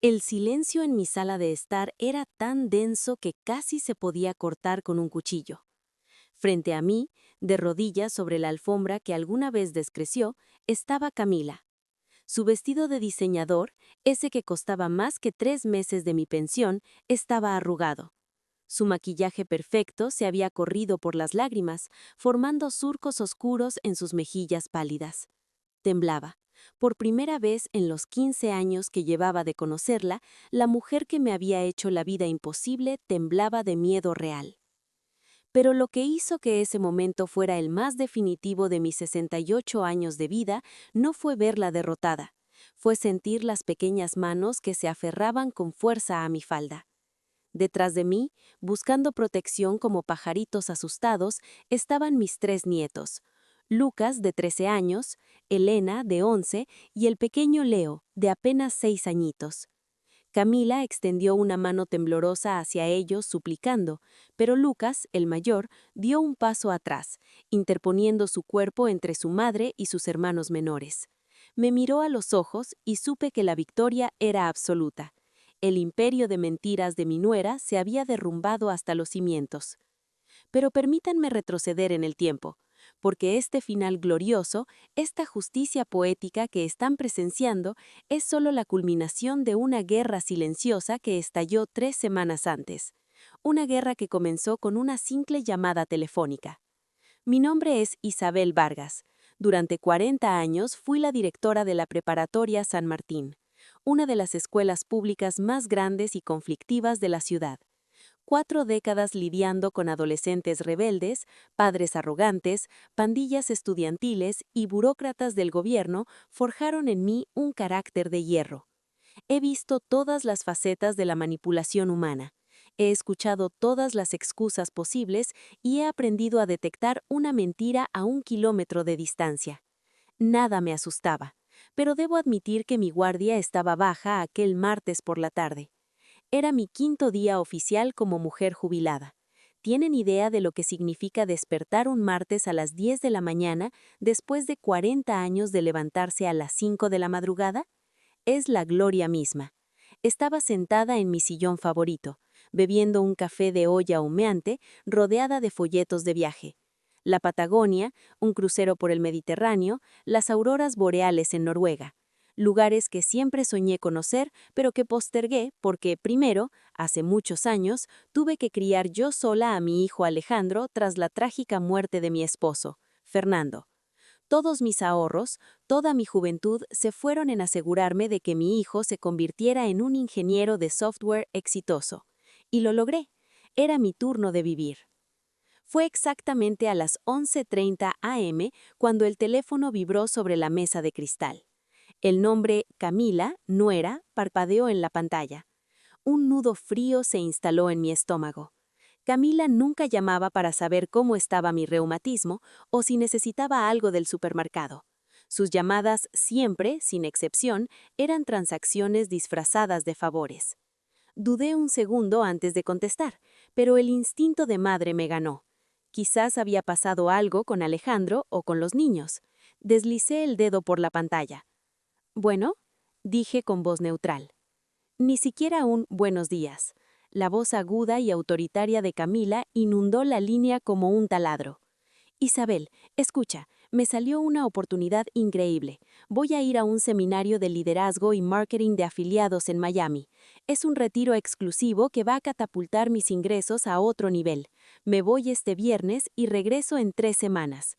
El silencio en mi sala de estar era tan denso que casi se podía cortar con un cuchillo. Frente a mí, de rodillas sobre la alfombra que alguna vez descreció, estaba Camila. Su vestido de diseñador, ese que costaba más que 3 meses de mi pensión, estaba arrugado. Su maquillaje perfecto se había corrido por las lágrimas, formando surcos oscuros en sus mejillas pálidas. Temblaba. Por primera vez en los 15 años que llevaba de conocerla, la mujer que me había hecho la vida imposible temblaba de miedo real. Pero lo que hizo que ese momento fuera el más definitivo de mis 68 años de vida no fue verla derrotada, fue sentir las pequeñas manos que se aferraban con fuerza a mi falda. Detrás de mí, buscando protección como pajaritos asustados, estaban mis 3 nietos, Lucas, de 13 años, Elena, de 11, y el pequeño Leo, de apenas 6 añitos. Camila extendió una mano temblorosa hacia ellos suplicando, pero Lucas, el mayor, dio un paso atrás, interponiendo su cuerpo entre su madre y sus hermanos menores. Me miró a los ojos y supe que la victoria era absoluta. El imperio de mentiras de mi nuera se había derrumbado hasta los cimientos. Pero permítanme retroceder en el tiempo, porque este final glorioso, esta justicia poética que están presenciando, es solo la culminación de una guerra silenciosa que estalló 3 semanas antes. Una guerra que comenzó con una simple llamada telefónica. Mi nombre es Isabel Vargas. Durante 40 años fui la directora de la Preparatoria San Martín, una de las escuelas públicas más grandes y conflictivas de la ciudad. 4 décadas lidiando con adolescentes rebeldes, padres arrogantes, pandillas estudiantiles y burócratas del gobierno forjaron en mí un carácter de hierro. He visto todas las facetas de la manipulación humana. He escuchado todas las excusas posibles y he aprendido a detectar una mentira a 1 kilómetro de distancia. Nada me asustaba, pero debo admitir que mi guardia estaba baja aquel martes por la tarde. Era mi 5.º día oficial como mujer jubilada. ¿Tienen idea de lo que significa despertar un martes a las 10 de la mañana después de 40 años de levantarse a las 5 de la madrugada? Es la gloria misma. Estaba sentada en mi sillón favorito, bebiendo un café de olla humeante, rodeada de folletos de viaje. La Patagonia, un crucero por el Mediterráneo, las auroras boreales en Noruega. Lugares que siempre soñé conocer, pero que postergué porque, primero, hace muchos años, tuve que criar yo sola a mi hijo Alejandro tras la trágica muerte de mi esposo, Fernando. Todos mis ahorros, toda mi juventud se fueron en asegurarme de que mi hijo se convirtiera en un ingeniero de software exitoso. Y lo logré. Era mi turno de vivir. Fue exactamente a las 11:30 a.m. cuando el teléfono vibró sobre la mesa de cristal. El nombre Camila, nuera, parpadeó en la pantalla. Un nudo frío se instaló en mi estómago. Camila nunca llamaba para saber cómo estaba mi reumatismo o si necesitaba algo del supermercado. Sus llamadas siempre, sin excepción, eran transacciones disfrazadas de favores. Dudé un segundo antes de contestar, pero el instinto de madre me ganó. Quizás había pasado algo con Alejandro o con los niños. Deslicé el dedo por la pantalla. Bueno, dije con voz neutral. Ni siquiera un buenos días. La voz aguda y autoritaria de Camila inundó la línea como un taladro. Isabel, escucha, me salió una oportunidad increíble. Voy a ir a un seminario de liderazgo y marketing de afiliados en Miami. Es un retiro exclusivo que va a catapultar mis ingresos a otro nivel. Me voy este viernes y regreso en 3 semanas.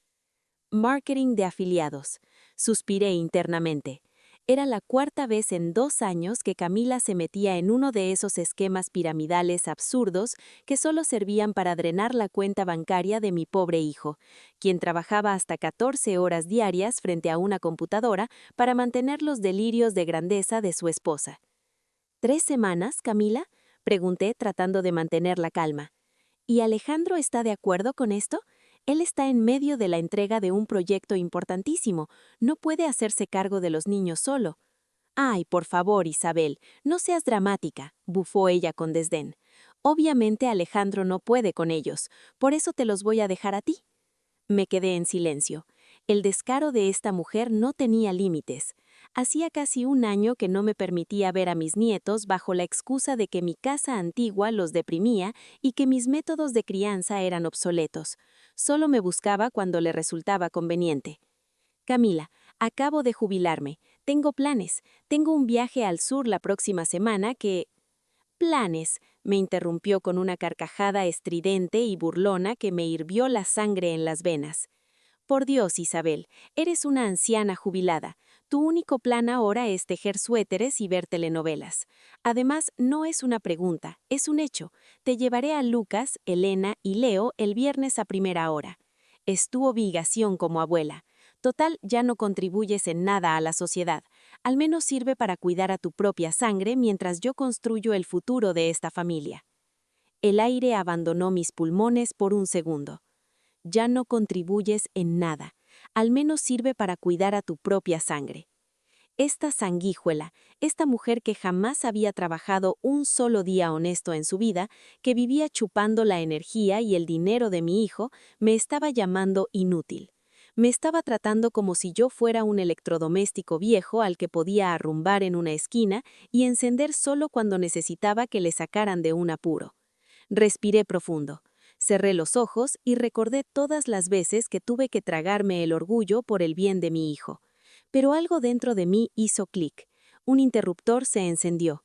Marketing de afiliados. Suspiré internamente. Era la 4.ª vez en 2 años que Camila se metía en uno de esos esquemas piramidales absurdos que solo servían para drenar la cuenta bancaria de mi pobre hijo, quien trabajaba hasta 14 horas diarias frente a una computadora para mantener los delirios de grandeza de su esposa. ¿3 semanas, Camila?, pregunté tratando de mantener la calma. ¿Y Alejandro está de acuerdo con esto? Él está en medio de la entrega de un proyecto importantísimo. No puede hacerse cargo de los niños solo. Ay, por favor, Isabel, no seas dramática, bufó ella con desdén. Obviamente Alejandro no puede con ellos, por eso te los voy a dejar a ti. Me quedé en silencio. El descaro de esta mujer no tenía límites. Hacía casi un año que no me permitía ver a mis nietos bajo la excusa de que mi casa antigua los deprimía y que mis métodos de crianza eran obsoletos. Solo me buscaba cuando le resultaba conveniente. Camila, acabo de jubilarme. Tengo planes. Tengo un viaje al sur la próxima semana que... Planes, me interrumpió con una carcajada estridente y burlona que me hirvió la sangre en las venas. Por Dios, Isabel, eres una anciana jubilada. Tu único plan ahora es tejer suéteres y ver telenovelas. Además, no es una pregunta, es un hecho. Te llevaré a Lucas, Elena y Leo el viernes a primera hora. Es tu obligación como abuela. Total, ya no contribuyes en nada a la sociedad. Al menos sirve para cuidar a tu propia sangre mientras yo construyo el futuro de esta familia. El aire abandonó mis pulmones por un segundo. Ya no contribuyes en nada. Al menos sirve para cuidar a tu propia sangre. Esta sanguíjuela, esta mujer que jamás había trabajado un solo día honesto en su vida, que vivía chupando la energía y el dinero de mi hijo, me estaba llamando inútil. Me estaba tratando como si yo fuera un electrodoméstico viejo al que podía arrumbar en una esquina y encender solo cuando necesitaba que le sacaran de un apuro. Respiré profundo. Cerré los ojos y recordé todas las veces que tuve que tragarme el orgullo por el bien de mi hijo. Pero algo dentro de mí hizo clic. Un interruptor se encendió.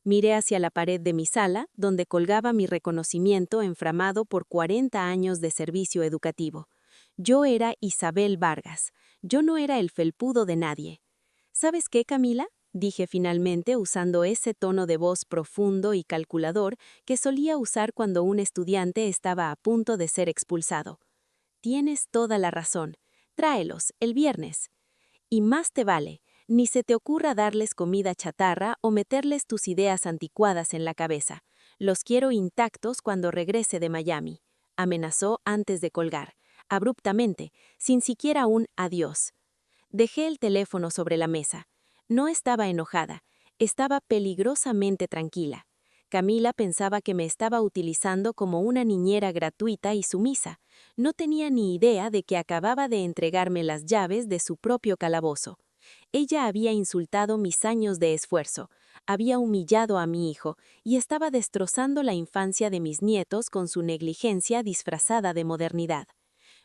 Miré hacia la pared de mi sala, donde colgaba mi reconocimiento enframado por 40 años de servicio educativo. Yo era Isabel Vargas. Yo no era el felpudo de nadie. ¿Sabes qué, Camila?, dije finalmente usando ese tono de voz profundo y calculador que solía usar cuando un estudiante estaba a punto de ser expulsado. Tienes toda la razón. Tráelos, el viernes. Y más te vale, ni se te ocurra darles comida chatarra o meterles tus ideas anticuadas en la cabeza. Los quiero intactos cuando regrese de Miami. Amenazó antes de colgar, abruptamente, sin siquiera un adiós. Dejé el teléfono sobre la mesa. No estaba enojada, estaba peligrosamente tranquila. Camila pensaba que me estaba utilizando como una niñera gratuita y sumisa. No tenía ni idea de que acababa de entregarme las llaves de su propio calabozo. Ella había insultado mis años de esfuerzo, había humillado a mi hijo y estaba destrozando la infancia de mis nietos con su negligencia disfrazada de modernidad.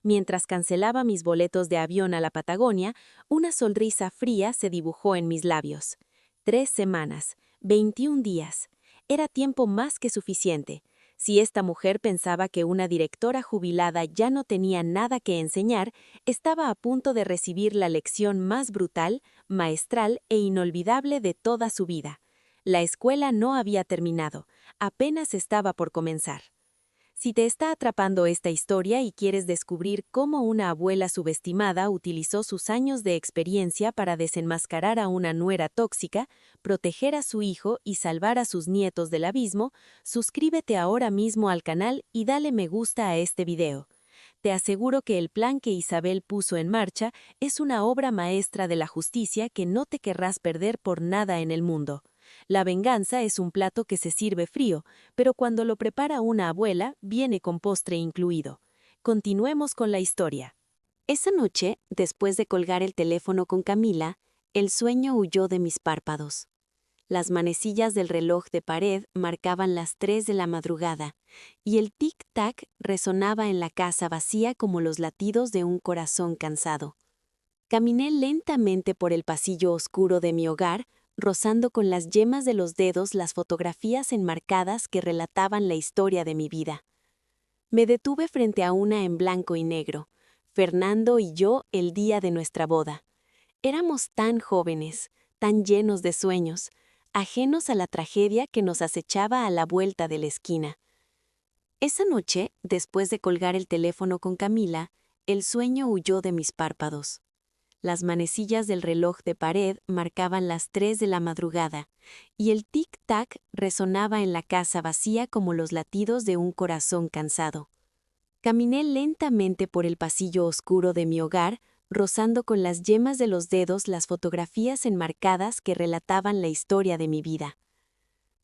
Mientras cancelaba mis boletos de avión a la Patagonia, una sonrisa fría se dibujó en mis labios. 3 semanas, 21 días. Era tiempo más que suficiente. Si esta mujer pensaba que una directora jubilada ya no tenía nada que enseñar, estaba a punto de recibir la lección más brutal, maestral e inolvidable de toda su vida. La escuela no había terminado, apenas estaba por comenzar. Si te está atrapando esta historia y quieres descubrir cómo una abuela subestimada utilizó sus años de experiencia para desenmascarar a una nuera tóxica, proteger a su hijo y salvar a sus nietos del abismo, suscríbete ahora mismo al canal y dale me gusta a este video. Te aseguro que el plan que Isabel puso en marcha es una obra maestra de la justicia que no te querrás perder por nada en el mundo. La venganza es un plato que se sirve frío, pero cuando lo prepara una abuela, viene con postre incluido. Continuemos con la historia. Esa noche, después de colgar el teléfono con Camila, el sueño huyó de mis párpados. Las manecillas del reloj de pared marcaban las 3 de la madrugada, y el tic-tac resonaba en la casa vacía como los latidos de un corazón cansado. Caminé lentamente por el pasillo oscuro de mi hogar, rozando con las yemas de los dedos las fotografías enmarcadas que relataban la historia de mi vida. Me detuve frente a una en blanco y negro, Fernando y yo el día de nuestra boda. Éramos tan jóvenes, tan llenos de sueños, ajenos a la tragedia que nos acechaba a la vuelta de la esquina. Esa noche, después de colgar el teléfono con Camila, el sueño huyó de mis párpados. Las manecillas del reloj de pared marcaban las 3 de la madrugada, y el tic-tac resonaba en la casa vacía como los latidos de un corazón cansado. Caminé lentamente por el pasillo oscuro de mi hogar, rozando con las yemas de los dedos las fotografías enmarcadas que relataban la historia de mi vida.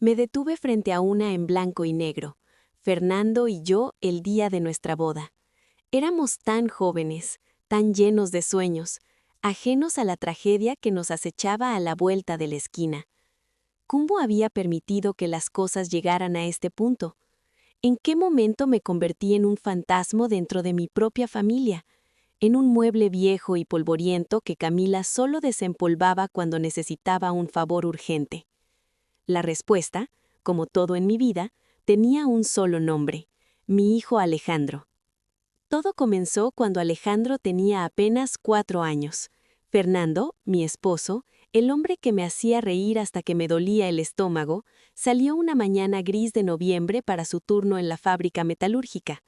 Me detuve frente a una en blanco y negro, Fernando y yo el día de nuestra boda. Éramos tan jóvenes, tan llenos de sueños, ajenos a la tragedia que nos acechaba a la vuelta de la esquina. ¿Cómo había permitido que las cosas llegaran a este punto? ¿En qué momento me convertí en un fantasma dentro de mi propia familia? En un mueble viejo y polvoriento que Camila solo desempolvaba cuando necesitaba un favor urgente. La respuesta, como todo en mi vida, tenía un solo nombre: mi hijo Alejandro. Todo comenzó cuando Alejandro tenía apenas 4 años. Fernando, mi esposo, el hombre que me hacía reír hasta que me dolía el estómago, salió una mañana gris de noviembre para su turno en la fábrica metalúrgica.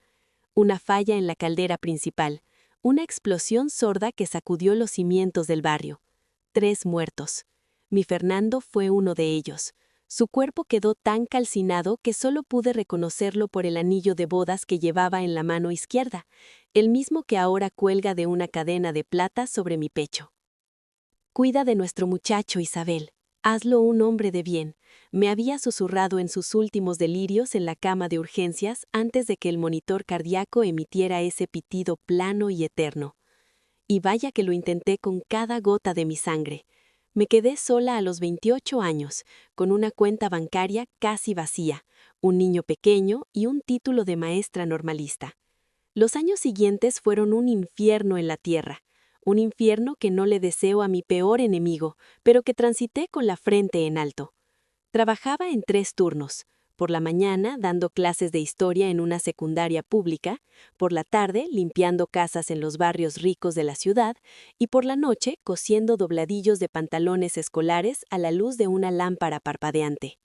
Una falla en la caldera principal, una explosión sorda que sacudió los cimientos del barrio. 3 muertos. Mi Fernando fue uno de ellos. Su cuerpo quedó tan calcinado que solo pude reconocerlo por el anillo de bodas que llevaba en la mano izquierda, el mismo que ahora cuelga de una cadena de plata sobre mi pecho. «Cuida de nuestro muchacho, Isabel. Hazlo un hombre de bien», me había susurrado en sus últimos delirios en la cama de urgencias antes de que el monitor cardíaco emitiera ese pitido plano y eterno. Y vaya que lo intenté con cada gota de mi sangre. Me quedé sola a los 28 años, con una cuenta bancaria casi vacía, un niño pequeño y un título de maestra normalista. Los años siguientes fueron un infierno en la tierra, un infierno que no le deseo a mi peor enemigo, pero que transité con la frente en alto. Trabajaba en 3 turnos. Por la mañana dando clases de historia en una secundaria pública, por la tarde limpiando casas en los barrios ricos de la ciudad y por la noche cosiendo dobladillos de pantalones escolares a la luz de una lámpara parpadeante.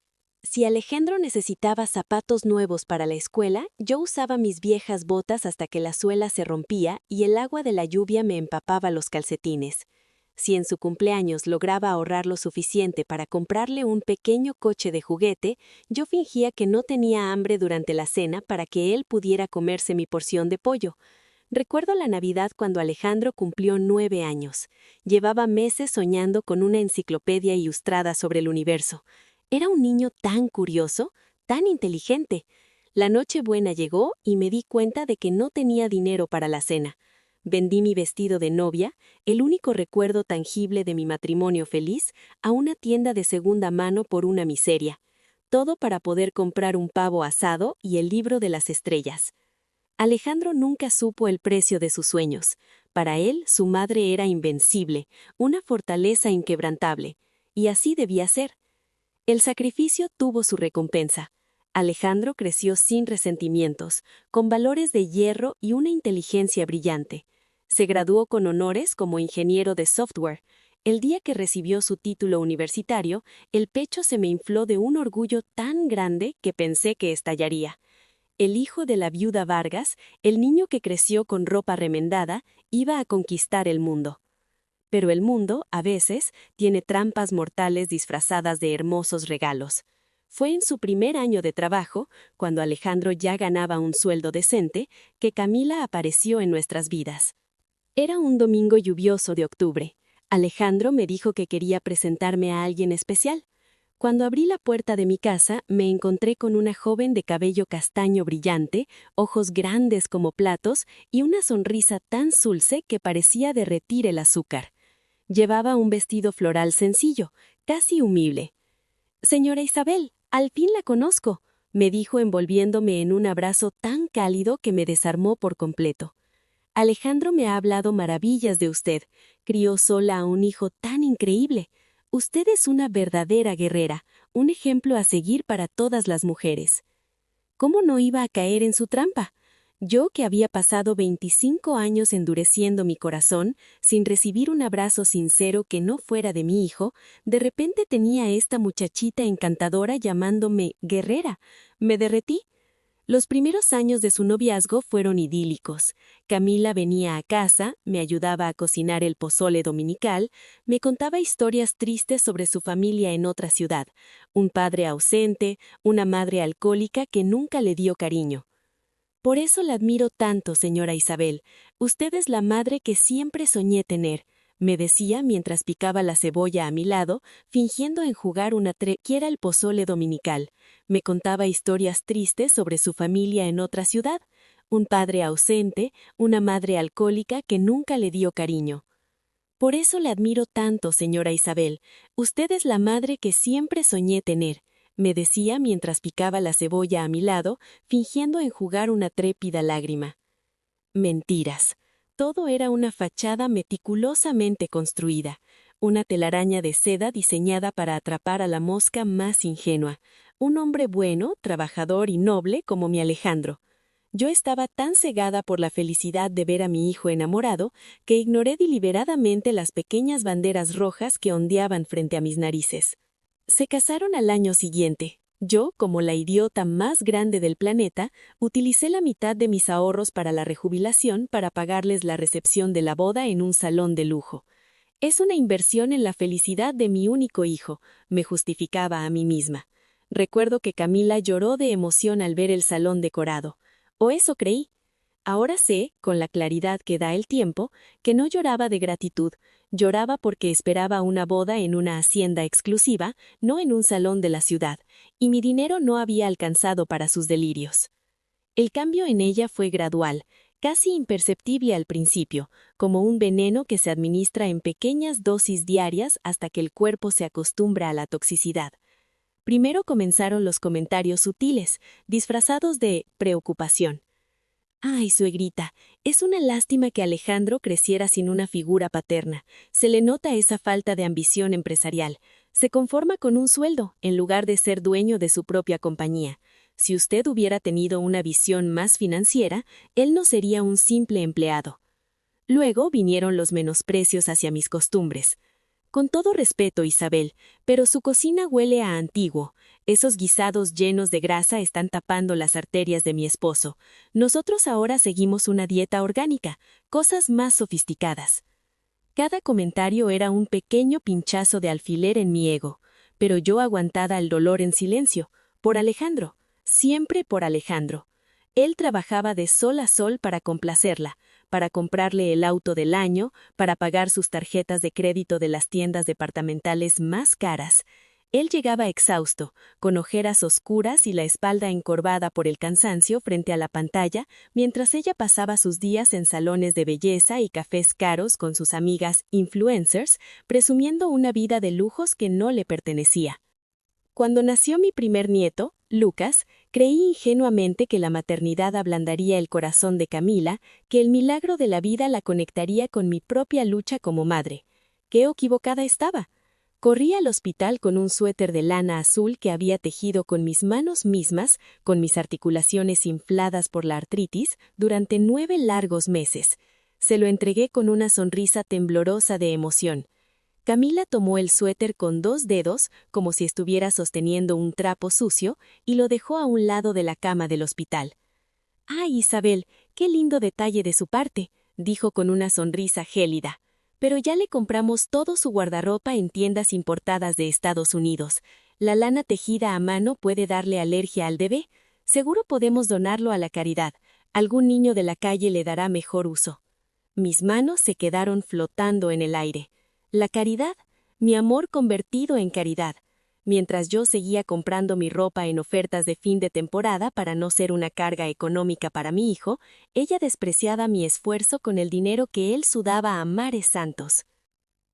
Si Alejandro necesitaba zapatos nuevos para la escuela, yo usaba mis viejas botas hasta que la suela se rompía y el agua de la lluvia me empapaba los calcetines. Si en su cumpleaños lograba ahorrar lo suficiente para comprarle un pequeño coche de juguete, yo fingía que no tenía hambre durante la cena para que él pudiera comerse mi porción de pollo. Recuerdo la Navidad cuando Alejandro cumplió 9 años. Llevaba meses soñando con una enciclopedia ilustrada sobre el universo. Era un niño tan curioso, tan inteligente. La Nochebuena llegó y me di cuenta de que no tenía dinero para la cena. Vendí mi vestido de novia, el único recuerdo tangible de mi matrimonio feliz, a una tienda de segunda mano por una miseria. Todo para poder comprar un pavo asado y el libro de las estrellas. Alejandro nunca supo el precio de sus sueños. Para él, su madre era invencible, una fortaleza inquebrantable. Y así debía ser. El sacrificio tuvo su recompensa. Alejandro creció sin resentimientos, con valores de hierro y una inteligencia brillante. Se graduó con honores como ingeniero de software. El día que recibió su título universitario, el pecho se me infló de un orgullo tan grande que pensé que estallaría. El hijo de la viuda Vargas, el niño que creció con ropa remendada, iba a conquistar el mundo. Pero el mundo, a veces, tiene trampas mortales disfrazadas de hermosos regalos. Fue en su primer año de trabajo, cuando Alejandro ya ganaba un sueldo decente, que Camila apareció en nuestras vidas. Era un domingo lluvioso de octubre. Alejandro me dijo que quería presentarme a alguien especial. Cuando abrí la puerta de mi casa, me encontré con una joven de cabello castaño brillante, ojos grandes como platos y una sonrisa tan dulce que parecía derretir el azúcar. Llevaba un vestido floral sencillo, casi humilde. «Señora Isabel, al fin la conozco», me dijo envolviéndome en un abrazo tan cálido que me desarmó por completo. «Alejandro me ha hablado maravillas de usted. Crió sola a un hijo tan increíble. Usted es una verdadera guerrera, un ejemplo a seguir para todas las mujeres». ¿Cómo no iba a caer en su trampa? Yo, que había pasado 25 años endureciendo mi corazón, sin recibir un abrazo sincero que no fuera de mi hijo, de repente tenía a esta muchachita encantadora llamándome guerrera. Me derretí. Los primeros años de su noviazgo fueron idílicos. Camila venía a casa, me ayudaba a cocinar el pozole dominical, me contaba historias tristes sobre su familia en otra ciudad, un padre ausente, una madre alcohólica que nunca le dio cariño. «Por eso la admiro tanto, señora Isabel. Usted es la madre que siempre soñé tener», me decía mientras picaba la cebolla a mi lado, fingiendo enjugar quiera el pozole dominical. Me contaba historias tristes sobre su familia en otra ciudad, un padre ausente, una madre alcohólica que nunca le dio cariño. Por eso le admiro tanto, señora Isabel. Usted es la madre que siempre soñé tener, me decía mientras picaba la cebolla a mi lado, fingiendo enjugar una trépida lágrima. Mentiras. Todo era una fachada meticulosamente construida, una telaraña de seda diseñada para atrapar a la mosca más ingenua, un hombre bueno, trabajador y noble como mi Alejandro. Yo estaba tan cegada por la felicidad de ver a mi hijo enamorado que ignoré deliberadamente las pequeñas banderas rojas que ondeaban frente a mis narices. Se casaron al año siguiente. Yo, como la idiota más grande del planeta, utilicé la mitad de mis ahorros para la rejubilación para pagarles la recepción de la boda en un salón de lujo. Es una inversión en la felicidad de mi único hijo, me justificaba a mí misma. Recuerdo que Camila lloró de emoción al ver el salón decorado. O eso creí. Ahora sé, con la claridad que da el tiempo, que no lloraba de gratitud, lloraba porque esperaba una boda en una hacienda exclusiva, no en un salón de la ciudad, y mi dinero no había alcanzado para sus delirios. El cambio en ella fue gradual, casi imperceptible al principio, como un veneno que se administra en pequeñas dosis diarias hasta que el cuerpo se acostumbra a la toxicidad. Primero comenzaron los comentarios sutiles, disfrazados de preocupación. Ay, suegrita, es una lástima que Alejandro creciera sin una figura paterna. Se le nota esa falta de ambición empresarial. Se conforma con un sueldo, en lugar de ser dueño de su propia compañía. Si usted hubiera tenido una visión más financiera, él no sería un simple empleado. Luego vinieron los menosprecios hacia mis costumbres. Con todo respeto, Isabel, pero su cocina huele a antiguo. Esos guisados llenos de grasa están tapando las arterias de mi esposo. Nosotros ahora seguimos una dieta orgánica, cosas más sofisticadas. Cada comentario era un pequeño pinchazo de alfiler en mi ego, pero yo aguantaba el dolor en silencio, por Alejandro, siempre por Alejandro. Él trabajaba de sol a sol para complacerla, para comprarle el auto del año, para pagar sus tarjetas de crédito de las tiendas departamentales más caras. Él llegaba exhausto, con ojeras oscuras y la espalda encorvada por el cansancio frente a la pantalla, mientras ella pasaba sus días en salones de belleza y cafés caros con sus amigas influencers, presumiendo una vida de lujos que no le pertenecía. Cuando nació mi primer nieto, Lucas, creí ingenuamente que la maternidad ablandaría el corazón de Camila, que el milagro de la vida la conectaría con mi propia lucha como madre. ¡Qué equivocada estaba! Corrí al hospital con un suéter de lana azul que había tejido con mis manos mismas, con mis articulaciones infladas por la artritis, durante 9 largos meses. Se lo entregué con una sonrisa temblorosa de emoción. Camila tomó el suéter con 2 dedos, como si estuviera sosteniendo un trapo sucio, y lo dejó a un lado de la cama del hospital. «¡Ay, Isabel, qué lindo detalle de su parte!», dijo con una sonrisa gélida. «Pero ya le compramos todo su guardarropa en tiendas importadas de Estados Unidos. La lana tejida a mano puede darle alergia al bebé. Seguro podemos donarlo a la caridad. Algún niño de la calle le dará mejor uso». Mis manos se quedaron flotando en el aire. La caridad, mi amor convertido en caridad. Mientras yo seguía comprando mi ropa en ofertas de fin de temporada para no ser una carga económica para mi hijo, ella despreciaba mi esfuerzo con el dinero que él sudaba a mares santos.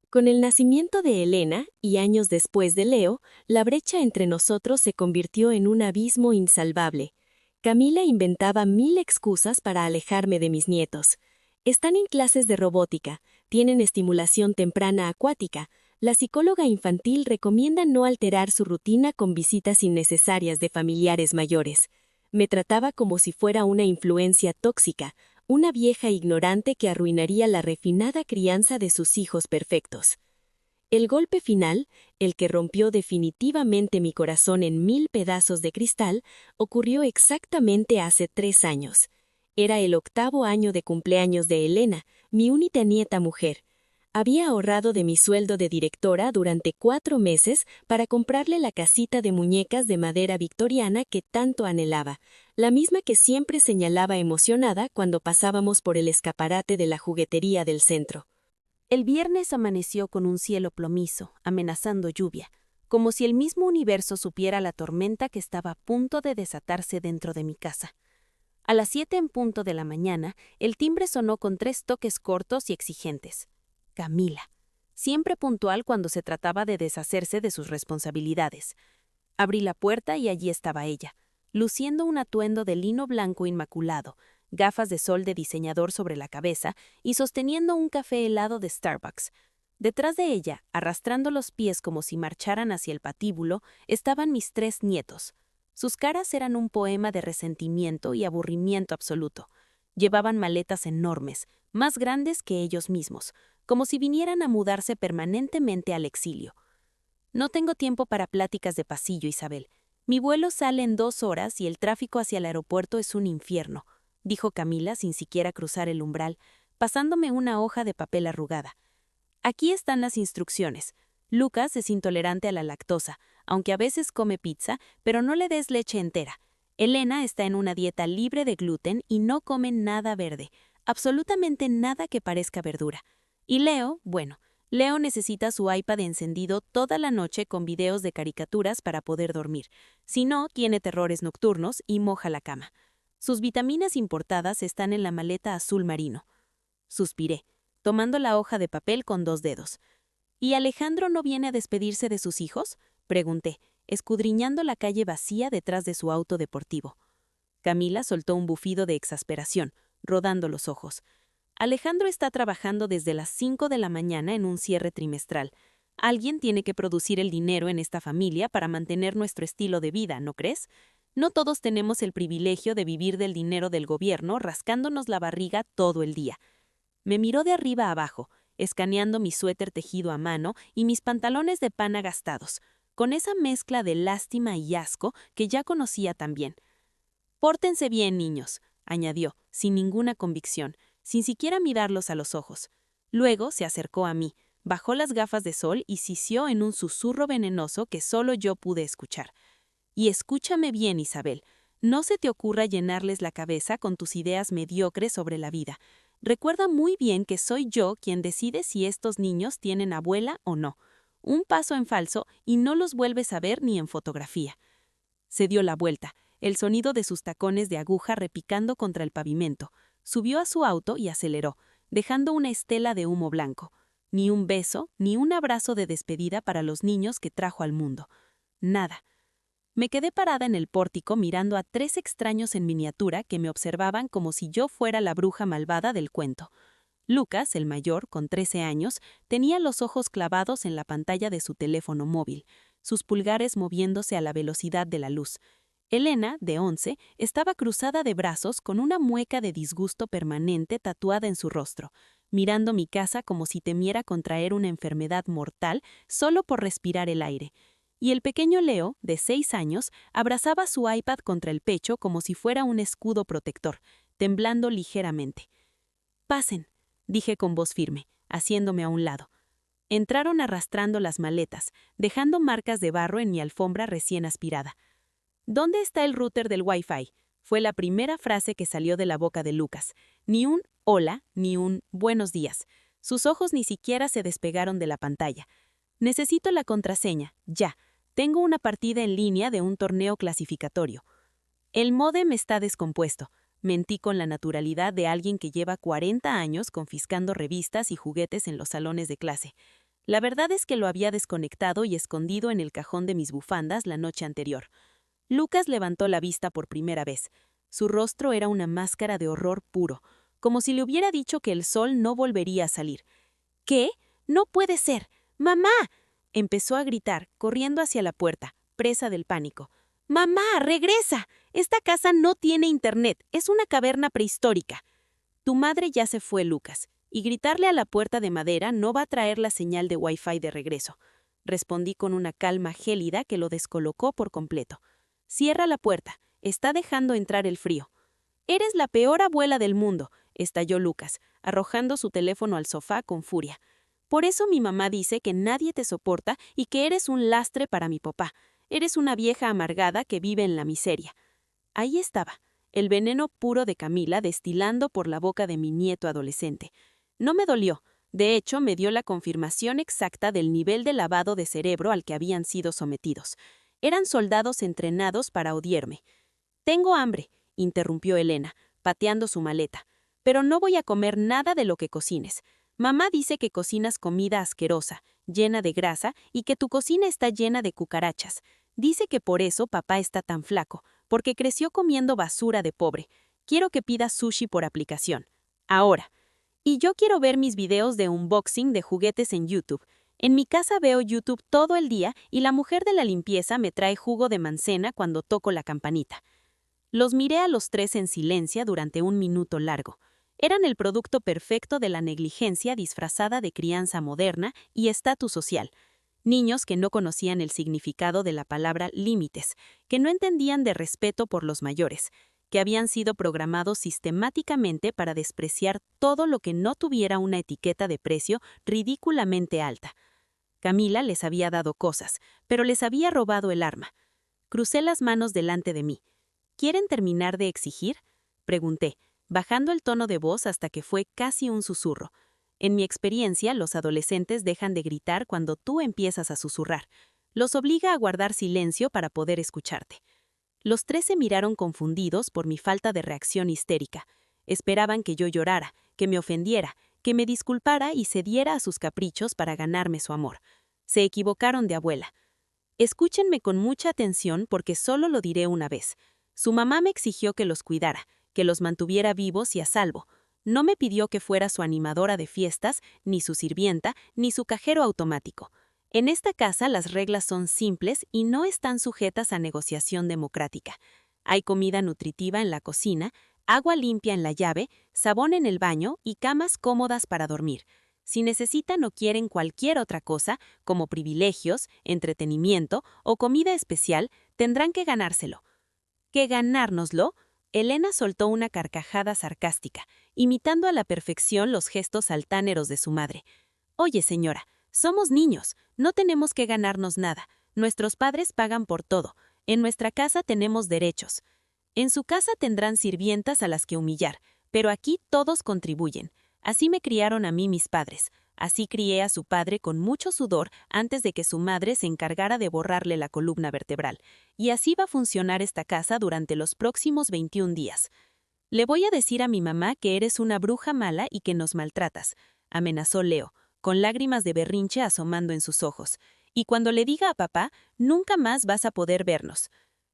Con el nacimiento de Elena, y años después de Leo, la brecha entre nosotros se convirtió en un abismo insalvable. Camila inventaba 1000 excusas para alejarme de mis nietos. Están en clases de robótica, tienen estimulación temprana acuática. La psicóloga infantil recomienda no alterar su rutina con visitas innecesarias de familiares mayores. Me trataba como si fuera una influencia tóxica, una vieja ignorante que arruinaría la refinada crianza de sus hijos perfectos. El golpe final, el que rompió definitivamente mi corazón en 1000 pedazos de cristal, ocurrió exactamente hace 3 años. Era el 8º año de cumpleaños de Elena, mi única nieta mujer. Había ahorrado de mi sueldo de directora durante 4 meses para comprarle la casita de muñecas de madera victoriana que tanto anhelaba, la misma que siempre señalaba emocionada cuando pasábamos por el escaparate de la juguetería del centro. El viernes amaneció con un cielo plomizo, amenazando lluvia, como si el mismo universo supiera la tormenta que estaba a punto de desatarse dentro de mi casa. A las 7 en punto de la mañana, el timbre sonó con 3 toques cortos y exigentes. Camila, siempre puntual cuando se trataba de deshacerse de sus responsabilidades. Abrí la puerta y allí estaba ella, luciendo un atuendo de lino blanco inmaculado, gafas de sol de diseñador sobre la cabeza y sosteniendo un café helado de Starbucks. Detrás de ella, arrastrando los pies como si marcharan hacia el patíbulo, estaban mis 3 nietos. Sus caras eran un poema de resentimiento y aburrimiento absoluto. Llevaban maletas enormes, más grandes que ellos mismos, como si vinieran a mudarse permanentemente al exilio. No tengo tiempo para pláticas de pasillo, Isabel. Mi vuelo sale en 2 horas y el tráfico hacia el aeropuerto es un infierno, dijo Camila sin siquiera cruzar el umbral, pasándome una hoja de papel arrugada. Aquí están las instrucciones. Lucas es intolerante a la lactosa, aunque a veces come pizza, pero no le des leche entera. Elena está en una dieta libre de gluten y no come nada verde, absolutamente nada que parezca verdura. Y Leo, bueno, Leo necesita su iPad encendido toda la noche con videos de caricaturas para poder dormir. Si no, tiene terrores nocturnos y moja la cama. Sus vitaminas importadas están en la maleta azul marino. Suspiré, tomando la hoja de papel con 2 dedos. ¿Y Alejandro no viene a despedirse de sus hijos?, pregunté, escudriñando la calle vacía detrás de su auto deportivo. Camila soltó un bufido de exasperación, rodando los ojos. Alejandro está trabajando desde las 5 de la mañana en un cierre trimestral. Alguien tiene que producir el dinero en esta familia para mantener nuestro estilo de vida, ¿no crees? No todos tenemos el privilegio de vivir del dinero del gobierno rascándonos la barriga todo el día. Me miró de arriba a abajo, escaneando mi suéter tejido a mano y mis pantalones de pana gastados, con esa mezcla de lástima y asco que ya conocía tan bien. «Pórtense bien, niños», añadió, sin ninguna convicción, sin siquiera mirarlos a los ojos. Luego se acercó a mí, bajó las gafas de sol y sisió en un susurro venenoso que solo yo pude escuchar. «Y escúchame bien, Isabel, no se te ocurra llenarles la cabeza con tus ideas mediocres sobre la vida. Recuerda muy bien que soy yo quien decide si estos niños tienen abuela o no. Un paso en falso y no los vuelves a ver ni en fotografía». Se dio la vuelta, el sonido de sus tacones de aguja repicando contra el pavimento. Subió a su auto y aceleró, dejando una estela de humo blanco. Ni un beso, ni un abrazo de despedida para los niños que trajo al mundo. Nada. Me quedé parada en el pórtico mirando a 3 extraños en miniatura que me observaban como si yo fuera la bruja malvada del cuento. Lucas, el mayor, con 13 años, tenía los ojos clavados en la pantalla de su teléfono móvil, sus pulgares moviéndose a la velocidad de la luz. Elena, de 11, estaba cruzada de brazos con una mueca de disgusto permanente tatuada en su rostro, mirando mi casa como si temiera contraer una enfermedad mortal solo por respirar el aire. Y el pequeño Leo, de 6 años, abrazaba su iPad contra el pecho como si fuera un escudo protector, temblando ligeramente. «Pasen», dije con voz firme, haciéndome a un lado. Entraron arrastrando las maletas, dejando marcas de barro en mi alfombra recién aspirada. «¿Dónde está el router del Wi-Fi?», fue la primera frase que salió de la boca de Lucas. Ni un «hola», ni un «buenos días». Sus ojos ni siquiera se despegaron de la pantalla. «Necesito la contraseña, ya. Tengo una partida en línea de un torneo clasificatorio». «El módem está descompuesto», mentí con la naturalidad de alguien que lleva 40 años confiscando revistas y juguetes en los salones de clase. La verdad es que lo había desconectado y escondido en el cajón de mis bufandas la noche anterior. Lucas levantó la vista por primera vez. Su rostro era una máscara de horror puro, como si le hubiera dicho que el sol no volvería a salir. «¿Qué? No puede ser. ¡Mamá!», empezó a gritar, corriendo hacia la puerta, presa del pánico. «¡Mamá, regresa! Esta casa no tiene internet, es una caverna prehistórica». «Tu madre ya se fue, Lucas, y gritarle a la puerta de madera no va a traer la señal de Wi-Fi de regreso», respondí con una calma gélida que lo descolocó por completo. «Cierra la puerta, está dejando entrar el frío». «Eres la peor abuela del mundo», estalló Lucas, arrojando su teléfono al sofá con furia. «Por eso mi mamá dice que nadie te soporta y que eres un lastre para mi papá. Eres una vieja amargada que vive en la miseria». Ahí estaba, el veneno puro de Camila destilando por la boca de mi nieto adolescente. No me dolió, de hecho me dio la confirmación exacta del nivel de lavado de cerebro al que habían sido sometidos. Eran soldados entrenados para odiarme. «Tengo hambre», interrumpió Elena, pateando su maleta, «pero no voy a comer nada de lo que cocines. Mamá dice que cocinas comida asquerosa, llena de grasa, y que tu cocina está llena de cucarachas. Dice que por eso papá está tan flaco, porque creció comiendo basura de pobre. Quiero que pidas sushi por aplicación. Ahora. Y yo quiero ver mis videos de unboxing de juguetes en YouTube. En mi casa veo YouTube todo el día y la mujer de la limpieza me trae jugo de manzana cuando toco la campanita. Los miré a los tres en silencio durante un minuto largo. Eran el producto perfecto de la negligencia disfrazada de crianza moderna y estatus social. Niños que no conocían el significado de la palabra límites, que no entendían de respeto por los mayores, que habían sido programados sistemáticamente para despreciar todo lo que no tuviera una etiqueta de precio ridículamente alta. Camila les había dado cosas, pero les había robado el arma. Crucé las manos delante de mí. ¿Quieren terminar de exigir?, pregunté, bajando el tono de voz hasta que fue casi un susurro. En mi experiencia, los adolescentes dejan de gritar cuando tú empiezas a susurrar. Los obliga a guardar silencio para poder escucharte. Los tres se miraron confundidos por mi falta de reacción histérica. Esperaban que yo llorara, que me ofendiera, que me disculpara y cediera a sus caprichos para ganarme su amor. Se equivocaron de abuela. Escúchenme con mucha atención porque solo lo diré una vez. Su mamá me exigió que los cuidara, que los mantuviera vivos y a salvo. No me pidió que fuera su animadora de fiestas, ni su sirvienta, ni su cajero automático. En esta casa las reglas son simples y no están sujetas a negociación democrática. Hay comida nutritiva en la cocina, agua limpia en la llave, sabón en el baño y camas cómodas para dormir. Si necesitan o quieren cualquier otra cosa, como privilegios, entretenimiento o comida especial, tendrán que ganárselo. ¿Que ganárnoslo? Elena soltó una carcajada sarcástica, imitando a la perfección los gestos altaneros de su madre. Oye, señora, somos niños, no tenemos que ganarnos nada. Nuestros padres pagan por todo. En nuestra casa tenemos derechos. En su casa tendrán sirvientas a las que humillar, pero aquí todos contribuyen. Así me criaron a mí mis padres. Así crié a su padre con mucho sudor antes de que su madre se encargara de borrarle la columna vertebral. Y así va a funcionar esta casa durante los próximos 21 días. Le voy a decir a mi mamá que eres una bruja mala y que nos maltratas, amenazó Leo, con lágrimas de berrinche asomando en sus ojos. Y cuando le diga a papá, nunca más vas a poder vernos.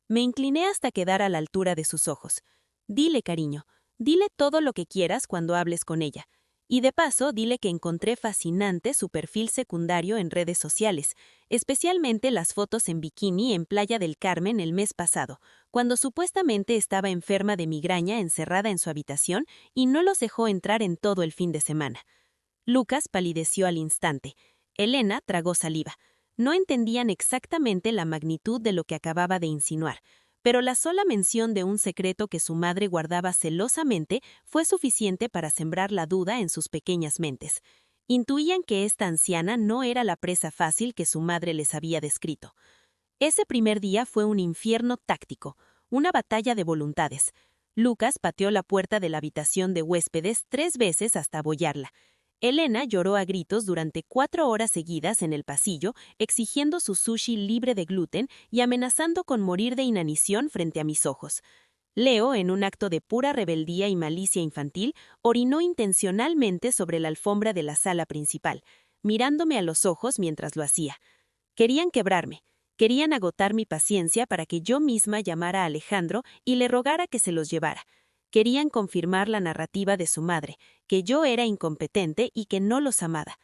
Me incliné hasta quedar a la altura de sus ojos. Dile, cariño, dile todo lo que quieras cuando hables con ella. Y de paso, dile que encontré fascinante su perfil secundario en redes sociales, especialmente las fotos en bikini en Playa del Carmen el mes pasado, cuando supuestamente estaba enferma de migraña encerrada en su habitación y no los dejó entrar en todo el fin de semana. Lucas palideció al instante. Elena tragó saliva. No entendían exactamente la magnitud de lo que acababa de insinuar, pero la sola mención de un secreto que su madre guardaba celosamente fue suficiente para sembrar la duda en sus pequeñas mentes. Intuían que esta anciana no era la presa fácil que su madre les había descrito. Ese primer día fue un infierno táctico, una batalla de voluntades. Lucas pateó la puerta de la habitación de huéspedes 3 veces hasta abollarla. Elena lloró a gritos durante 4 horas seguidas en el pasillo, exigiendo su sushi libre de gluten y amenazando con morir de inanición frente a mis ojos. Leo, en un acto de pura rebeldía y malicia infantil, orinó intencionalmente sobre la alfombra de la sala principal, mirándome a los ojos mientras lo hacía. Querían quebrarme. Querían agotar mi paciencia para que yo misma llamara a Alejandro y le rogara que se los llevara. Querían confirmar la narrativa de su madre, que yo era incompetente y que no los amaba.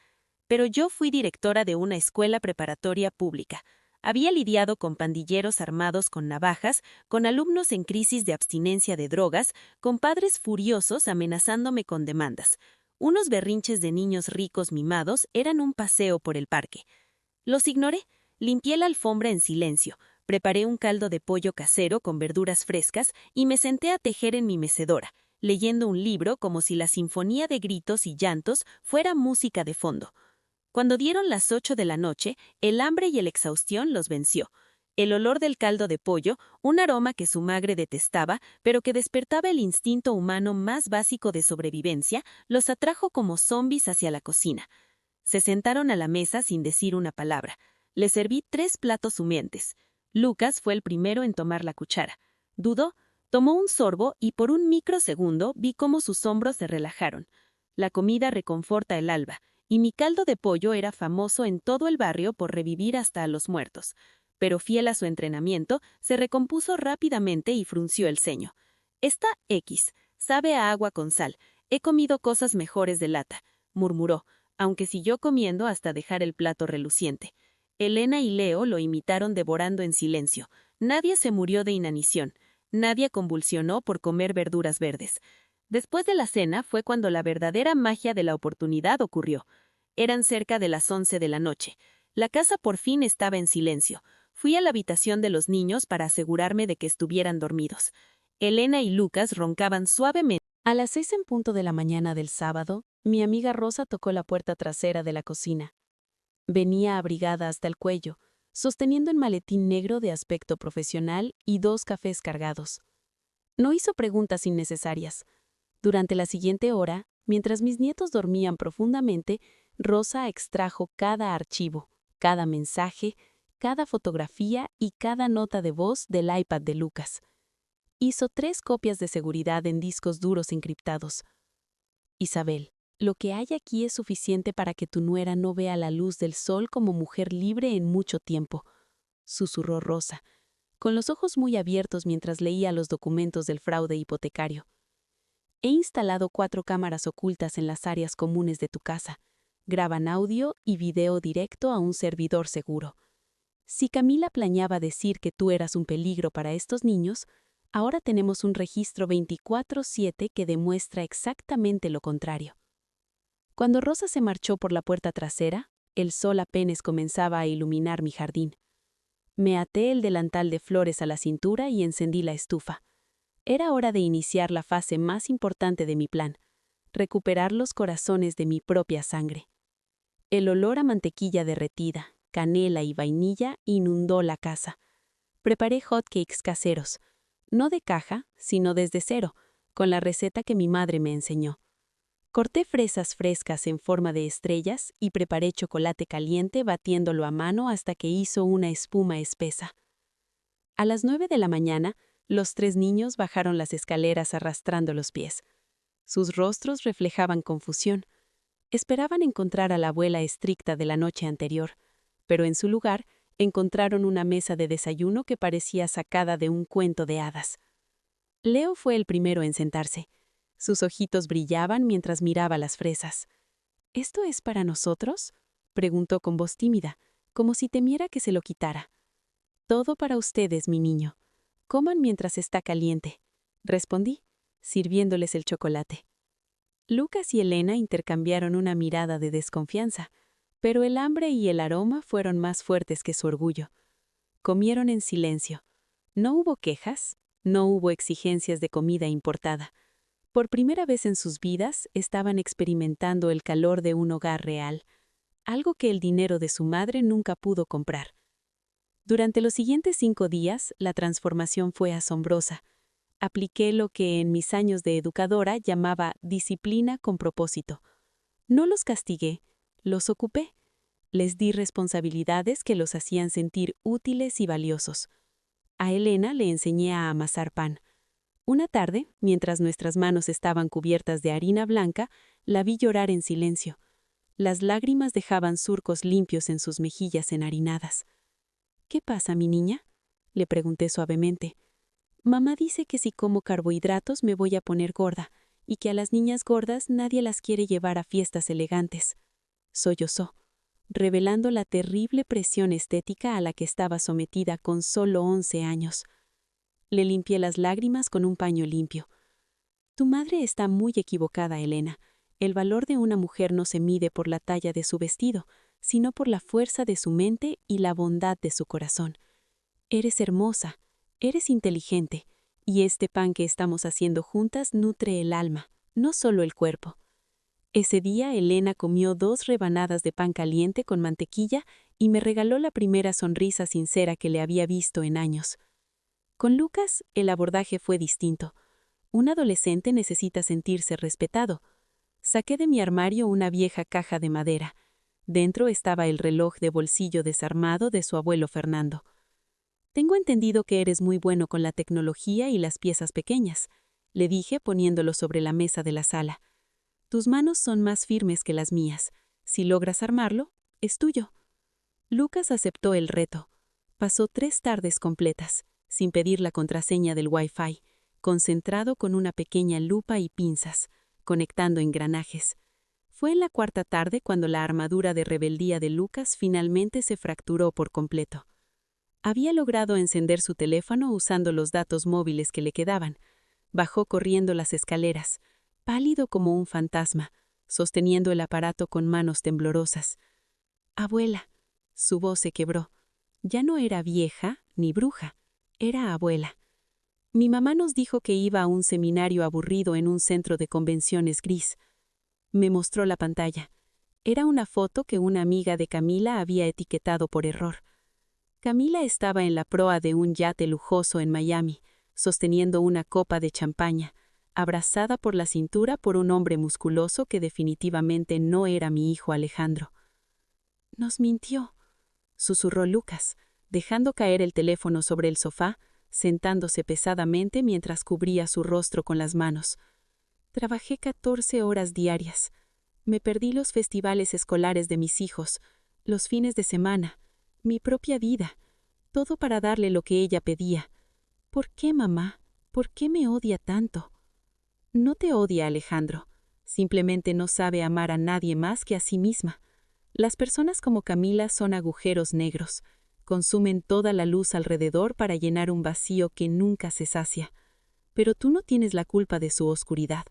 Pero yo fui directora de una escuela preparatoria pública. Había lidiado con pandilleros armados con navajas, con alumnos en crisis de abstinencia de drogas, con padres furiosos amenazándome con demandas. Unos berrinches de niños ricos mimados eran un paseo por el parque. Los ignoré. Limpié la alfombra en silencio, preparé un caldo de pollo casero con verduras frescas y me senté a tejer en mi mecedora, leyendo un libro como si la sinfonía de gritos y llantos fuera música de fondo. Cuando dieron las 8 de la noche, el hambre y la exhaustión los venció. El olor del caldo de pollo, un aroma que su madre detestaba, pero que despertaba el instinto humano más básico de sobrevivencia, los atrajo como zombis hacia la cocina. Se sentaron a la mesa sin decir una palabra. Les serví 3 platos humeantes. Lucas fue el primero en tomar la cuchara. Dudó, tomó un sorbo y por un microsegundo vi cómo sus hombros se relajaron. La comida reconforta el alba, y mi caldo de pollo era famoso en todo el barrio por revivir hasta a los muertos. Pero fiel a su entrenamiento, se recompuso rápidamente y frunció el ceño. Está X, sabe a agua con sal. He comido cosas mejores de lata, murmuró, aunque siguió comiendo hasta dejar el plato reluciente. Elena y Leo lo imitaron devorando en silencio. Nadie se murió de inanición. Nadie convulsionó por comer verduras verdes. Después de la cena fue cuando la verdadera magia de la oportunidad ocurrió. Eran cerca de las 11 de la noche. La casa por fin estaba en silencio. Fui a la habitación de los niños para asegurarme de que estuvieran dormidos. Elena y Lucas roncaban suavemente. A las 6 en punto de la mañana del sábado, mi amiga Rosa tocó la puerta trasera de la cocina. Venía abrigada hasta el cuello, sosteniendo el maletín negro de aspecto profesional y 2 cafés cargados. No hizo preguntas innecesarias. Durante la siguiente hora, mientras mis nietos dormían profundamente, Rosa extrajo cada archivo, cada mensaje, cada fotografía y cada nota de voz del iPad de Lucas. Hizo 3 copias de seguridad en discos duros encriptados. Isabel, lo que hay aquí es suficiente para que tu nuera no vea la luz del sol como mujer libre en mucho tiempo, susurró Rosa, con los ojos muy abiertos mientras leía los documentos del fraude hipotecario. He instalado 4 cámaras ocultas en las áreas comunes de tu casa. Graban audio y video directo a un servidor seguro. Si Camila planeaba decir que tú eras un peligro para estos niños, ahora tenemos un registro 24/7 que demuestra exactamente lo contrario. Cuando Rosa se marchó por la puerta trasera, el sol apenas comenzaba a iluminar mi jardín. Me até el delantal de flores a la cintura y encendí la estufa. Era hora de iniciar la fase más importante de mi plan, recuperar los corazones de mi propia sangre. El olor a mantequilla derretida, canela y vainilla inundó la casa. Preparé hotcakes caseros, no de caja, sino desde cero, con la receta que mi madre me enseñó. Corté fresas frescas en forma de estrellas y preparé chocolate caliente batiéndolo a mano hasta que hizo una espuma espesa. A las 9 de la mañana, los 3 niños bajaron las escaleras arrastrando los pies. Sus rostros reflejaban confusión. Esperaban encontrar a la abuela estricta de la noche anterior, pero en su lugar encontraron una mesa de desayuno que parecía sacada de un cuento de hadas. Leo fue el primero en sentarse. Sus ojitos brillaban mientras miraba las fresas. ¿Esto es para nosotros?, preguntó con voz tímida, como si temiera que se lo quitara. Todo para ustedes, mi niño. Coman mientras está caliente, respondí, sirviéndoles el chocolate. Lucas y Elena intercambiaron una mirada de desconfianza, pero el hambre y el aroma fueron más fuertes que su orgullo. Comieron en silencio. No hubo quejas, no hubo exigencias de comida importada. Por primera vez en sus vidas estaban experimentando el calor de un hogar real, algo que el dinero de su madre nunca pudo comprar. Durante los siguientes 5 días, la transformación fue asombrosa. Apliqué lo que en mis años de educadora llamaba disciplina con propósito. No los castigué, los ocupé. Les di responsabilidades que los hacían sentir útiles y valiosos. A Elena le enseñé a amasar pan. Una tarde, mientras nuestras manos estaban cubiertas de harina blanca, la vi llorar en silencio. Las lágrimas dejaban surcos limpios en sus mejillas enharinadas. ¿Qué pasa, mi niña?, le pregunté suavemente. Mamá dice que si como carbohidratos me voy a poner gorda, y que a las niñas gordas nadie las quiere llevar a fiestas elegantes. Sollozó, revelando la terrible presión estética a la que estaba sometida con solo 11 años. Le limpié las lágrimas con un paño limpio. Tu madre está muy equivocada, Elena. El valor de una mujer no se mide por la talla de su vestido, sino por la fuerza de su mente y la bondad de su corazón. Eres hermosa, eres inteligente, y este pan que estamos haciendo juntas nutre el alma, no solo el cuerpo. Ese día Elena comió 2 rebanadas de pan caliente con mantequilla y me regaló la primera sonrisa sincera que le había visto en años. Con Lucas, el abordaje fue distinto. Un adolescente necesita sentirse respetado. Saqué de mi armario una vieja caja de madera. Dentro estaba el reloj de bolsillo desarmado de su abuelo Fernando. Tengo entendido que eres muy bueno con la tecnología y las piezas pequeñas, le dije poniéndolo sobre la mesa de la sala. Tus manos son más firmes que las mías. Si logras armarlo, es tuyo. Lucas aceptó el reto. Pasó 3 tardes completas, sin pedir la contraseña del Wi-Fi, concentrado con una pequeña lupa y pinzas, conectando engranajes. Fue en la 4ª tarde cuando la armadura de rebeldía de Lucas finalmente se fracturó por completo. Había logrado encender su teléfono usando los datos móviles que le quedaban. Bajó corriendo las escaleras, pálido como un fantasma, sosteniendo el aparato con manos temblorosas. «Abuela», su voz se quebró. Ya no era vieja ni bruja, era abuela. Mi mamá nos dijo que iba a un seminario aburrido en un centro de convenciones gris. Me mostró la pantalla. Era una foto que una amiga de Camila había etiquetado por error. Camila estaba en la proa de un yate lujoso en Miami, sosteniendo una copa de champaña, abrazada por la cintura por un hombre musculoso que definitivamente no era mi hijo Alejandro. «Nos mintió», susurró Lucas, dejando caer el teléfono sobre el sofá, sentándose pesadamente mientras cubría su rostro con las manos. «Trabajé 14 horas diarias. Me perdí los festivales escolares de mis hijos, los fines de semana, mi propia vida, todo para darle lo que ella pedía. ¿Por qué, mamá? ¿Por qué me odia tanto?» «No te odia, Alejandro. Simplemente no sabe amar a nadie más que a sí misma. Las personas como Camila son agujeros negros. Consumen toda la luz alrededor para llenar un vacío que nunca se sacia. Pero tú no tienes la culpa de su oscuridad».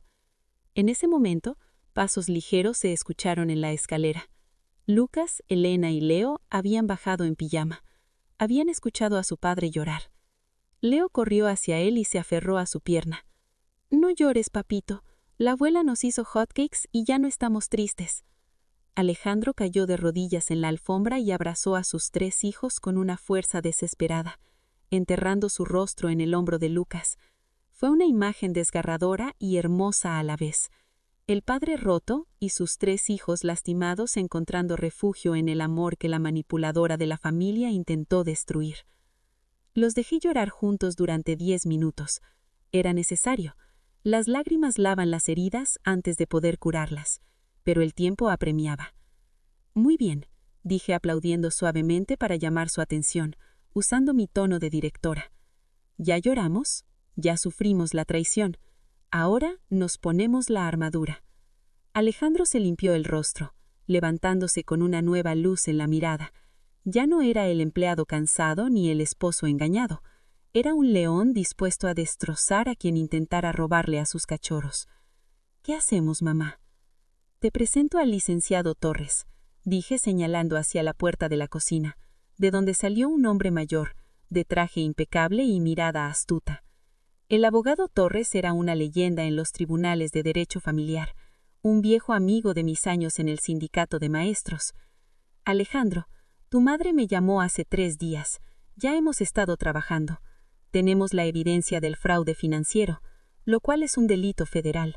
En ese momento, pasos ligeros se escucharon en la escalera. Lucas, Elena y Leo habían bajado en pijama. Habían escuchado a su padre llorar. Leo corrió hacia él y se aferró a su pierna. «No llores, papito. La abuela nos hizo hotcakes y ya no estamos tristes». Alejandro cayó de rodillas en la alfombra y abrazó a sus 3 hijos con una fuerza desesperada, enterrando su rostro en el hombro de Lucas. Fue una imagen desgarradora y hermosa a la vez. El padre roto y sus 3 hijos lastimados encontrando refugio en el amor que la manipuladora de la familia intentó destruir. Los dejé llorar juntos durante 10 minutos. Era necesario. Las lágrimas lavan las heridas antes de poder curarlas, pero el tiempo apremiaba. «Muy bien», dije aplaudiendo suavemente para llamar su atención, usando mi tono de directora. «Ya lloramos, ya sufrimos la traición. Ahora nos ponemos la armadura». Alejandro se limpió el rostro, levantándose con una nueva luz en la mirada. Ya no era el empleado cansado ni el esposo engañado. Era un león dispuesto a destrozar a quien intentara robarle a sus cachorros. «¿Qué hacemos, mamá?» «Te presento al licenciado Torres», dije señalando hacia la puerta de la cocina, de donde salió un hombre mayor, de traje impecable y mirada astuta. El abogado Torres era una leyenda en los tribunales de derecho familiar, un viejo amigo de mis años en el sindicato de maestros. «Alejandro, tu madre me llamó hace 3 días. Ya hemos estado trabajando. Tenemos la evidencia del fraude financiero, lo cual es un delito federal.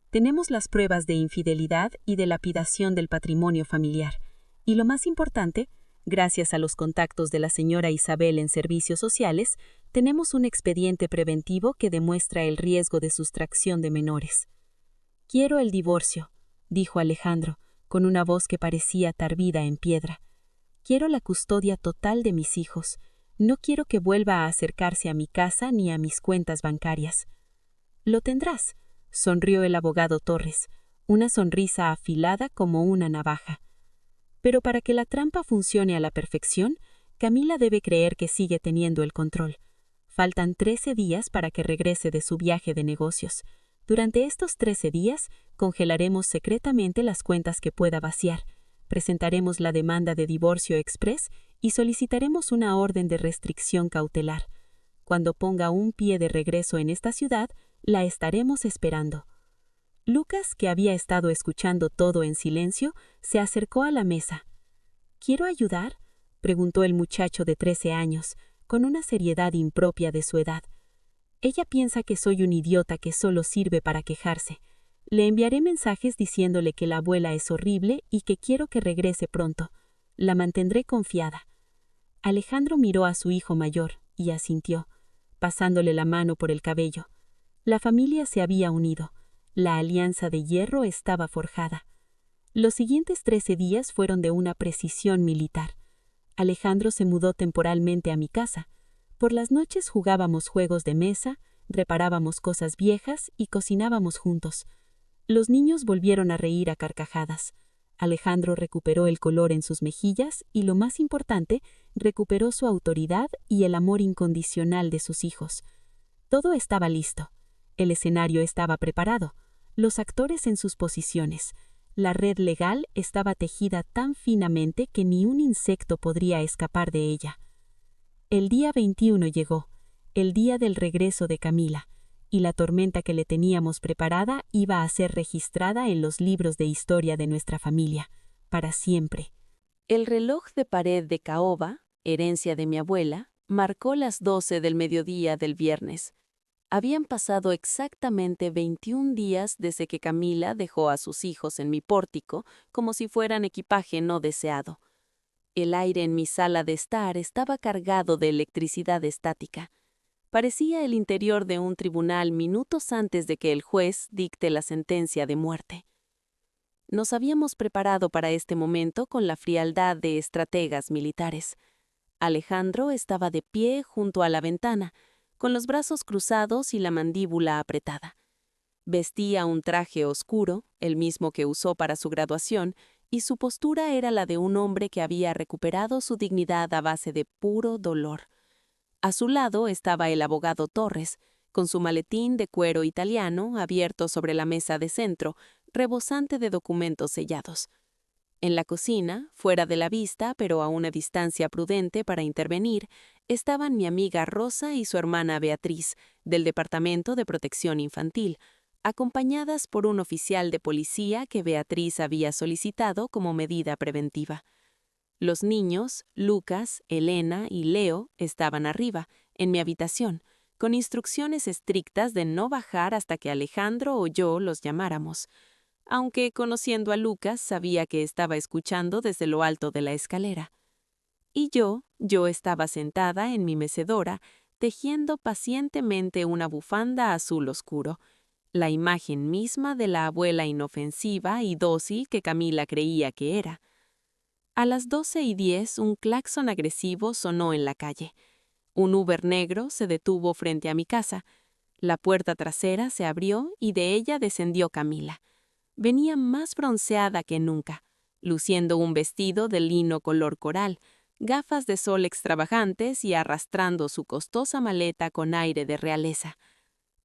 Tenemos las pruebas de infidelidad y de lapidación del patrimonio familiar. Y lo más importante, gracias a los contactos de la señora Isabel en servicios sociales, tenemos un expediente preventivo que demuestra el riesgo de sustracción de menores». «Quiero el divorcio», dijo Alejandro, con una voz que parecía tarbida en piedra. «Quiero la custodia total de mis hijos. No quiero que vuelva a acercarse a mi casa ni a mis cuentas bancarias». «Lo tendrás», sonrió el abogado Torres, una sonrisa afilada como una navaja. «Pero para que la trampa funcione a la perfección, Camila debe creer que sigue teniendo el control. Faltan 13 días para que regrese de su viaje de negocios. Durante estos 13 días, congelaremos secretamente las cuentas que pueda vaciar, presentaremos la demanda de divorcio express y solicitaremos una orden de restricción cautelar. Cuando ponga un pie de regreso en esta ciudad, la estaremos esperando». Lucas, que había estado escuchando todo en silencio, se acercó a la mesa. «¿Quiero ayudar?», preguntó el muchacho de 13 años, con una seriedad impropia de su edad. «Ella piensa que soy un idiota que solo sirve para quejarse. Le enviaré mensajes diciéndole que la abuela es horrible y que quiero que regrese pronto. La mantendré confiada». Alejandro miró a su hijo mayor y asintió, pasándole la mano por el cabello. La familia se había unido. La alianza de hierro estaba forjada. Los siguientes 13 días fueron de una precisión militar. Alejandro se mudó temporalmente a mi casa. Por las noches jugábamos juegos de mesa, reparábamos cosas viejas y cocinábamos juntos. Los niños volvieron a reír a carcajadas. Alejandro recuperó el color en sus mejillas y, lo más importante, recuperó su autoridad y el amor incondicional de sus hijos. Todo estaba listo. El escenario estaba preparado, los actores en sus posiciones. La red legal estaba tejida tan finamente que ni un insecto podría escapar de ella. El día 21 llegó, el día del regreso de Camila, y la tormenta que le teníamos preparada iba a ser registrada en los libros de historia de nuestra familia, para siempre. El reloj de pared de caoba, herencia de mi abuela, marcó las 12 del mediodía del viernes. Habían pasado exactamente 21 días desde que Camila dejó a sus hijos en mi pórtico como si fueran equipaje no deseado. El aire en mi sala de estar estaba cargado de electricidad estática. Parecía el interior de un tribunal minutos antes de que el juez dicte la sentencia de muerte. Nos habíamos preparado para este momento con la frialdad de estrategas militares. Alejandro estaba de pie junto a la ventana, con los brazos cruzados y la mandíbula apretada. Vestía un traje oscuro, el mismo que usó para su graduación, y su postura era la de un hombre que había recuperado su dignidad a base de puro dolor. A su lado estaba el abogado Torres, con su maletín de cuero italiano abierto sobre la mesa de centro, rebosante de documentos sellados. En la cocina, fuera de la vista, pero a una distancia prudente para intervenir, estaban mi amiga Rosa y su hermana Beatriz, del Departamento de Protección Infantil, acompañadas por un oficial de policía que Beatriz había solicitado como medida preventiva. Los niños, Lucas, Elena y Leo, estaban arriba, en mi habitación, con instrucciones estrictas de no bajar hasta que Alejandro o yo los llamáramos, aunque, conociendo a Lucas, sabía que estaba escuchando desde lo alto de la escalera. Y yo estaba sentada en mi mecedora, tejiendo pacientemente una bufanda azul oscuro, la imagen misma de la abuela inofensiva y dócil que Camila creía que era. A las 12:10 un claxon agresivo sonó en la calle. Un Uber negro se detuvo frente a mi casa. La puerta trasera se abrió y de ella descendió Camila. Venía más bronceada que nunca, luciendo un vestido de lino color coral, gafas de sol extravagantes y arrastrando su costosa maleta con aire de realeza.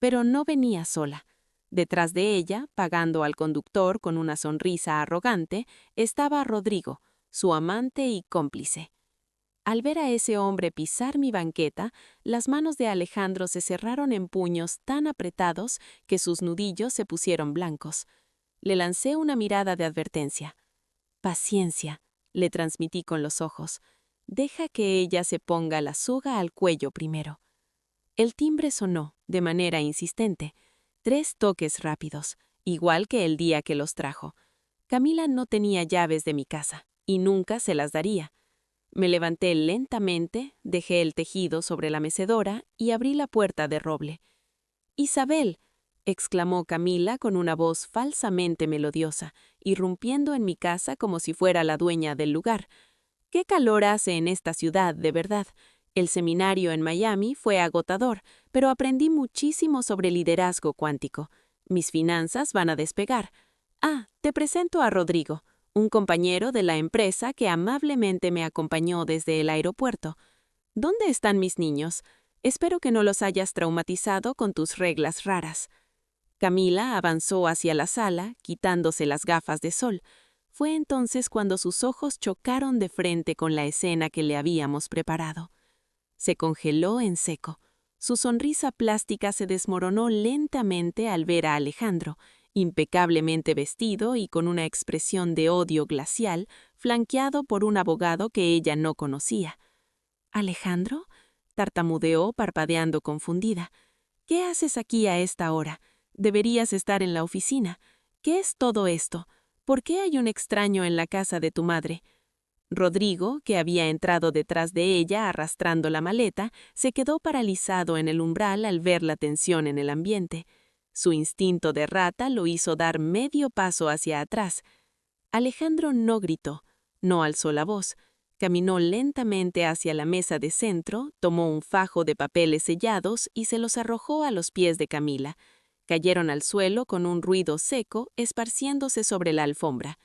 Pero no venía sola. Detrás de ella, pagando al conductor con una sonrisa arrogante, estaba Rodrigo, su amante y cómplice. Al ver a ese hombre pisar mi banqueta, las manos de Alejandro se cerraron en puños tan apretados que sus nudillos se pusieron blancos. Le lancé una mirada de advertencia. «Paciencia», le transmití con los ojos. «Deja que ella se ponga la soga al cuello primero». El timbre sonó, de manera insistente. 3 toques rápidos, igual que el día que los trajo. Camila no tenía llaves de mi casa, y nunca se las daría. Me levanté lentamente, dejé el tejido sobre la mecedora y abrí la puerta de roble. «¡Isabel!», exclamó Camila con una voz falsamente melodiosa, irrumpiendo en mi casa como si fuera la dueña del lugar. «¡Qué calor hace en esta ciudad, de verdad! El seminario en Miami fue agotador, pero aprendí muchísimo sobre liderazgo cuántico. Mis finanzas van a despegar. Ah, te presento a Rodrigo, un compañero de la empresa que amablemente me acompañó desde el aeropuerto. ¿Dónde están mis niños? Espero que no los hayas traumatizado con tus reglas raras». Camila avanzó hacia la sala, quitándose las gafas de sol. Fue entonces cuando sus ojos chocaron de frente con la escena que le habíamos preparado. Se congeló en seco. Su sonrisa plástica se desmoronó lentamente al ver a Alejandro, impecablemente vestido y con una expresión de odio glacial, flanqueado por un abogado que ella no conocía. «¿Alejandro?», tartamudeó parpadeando confundida. «¿Qué haces aquí a esta hora? Deberías estar en la oficina. ¿Qué es todo esto? ¿Por qué hay un extraño en la casa de tu madre?». Rodrigo, que había entrado detrás de ella arrastrando la maleta, se quedó paralizado en el umbral al ver la tensión en el ambiente. Su instinto de rata lo hizo dar medio paso hacia atrás. Alejandro no gritó, no alzó la voz. Caminó lentamente hacia la mesa de centro, tomó un fajo de papeles sellados y se los arrojó a los pies de Camila. Cayeron al suelo con un ruido seco, esparciéndose sobre la alfombra.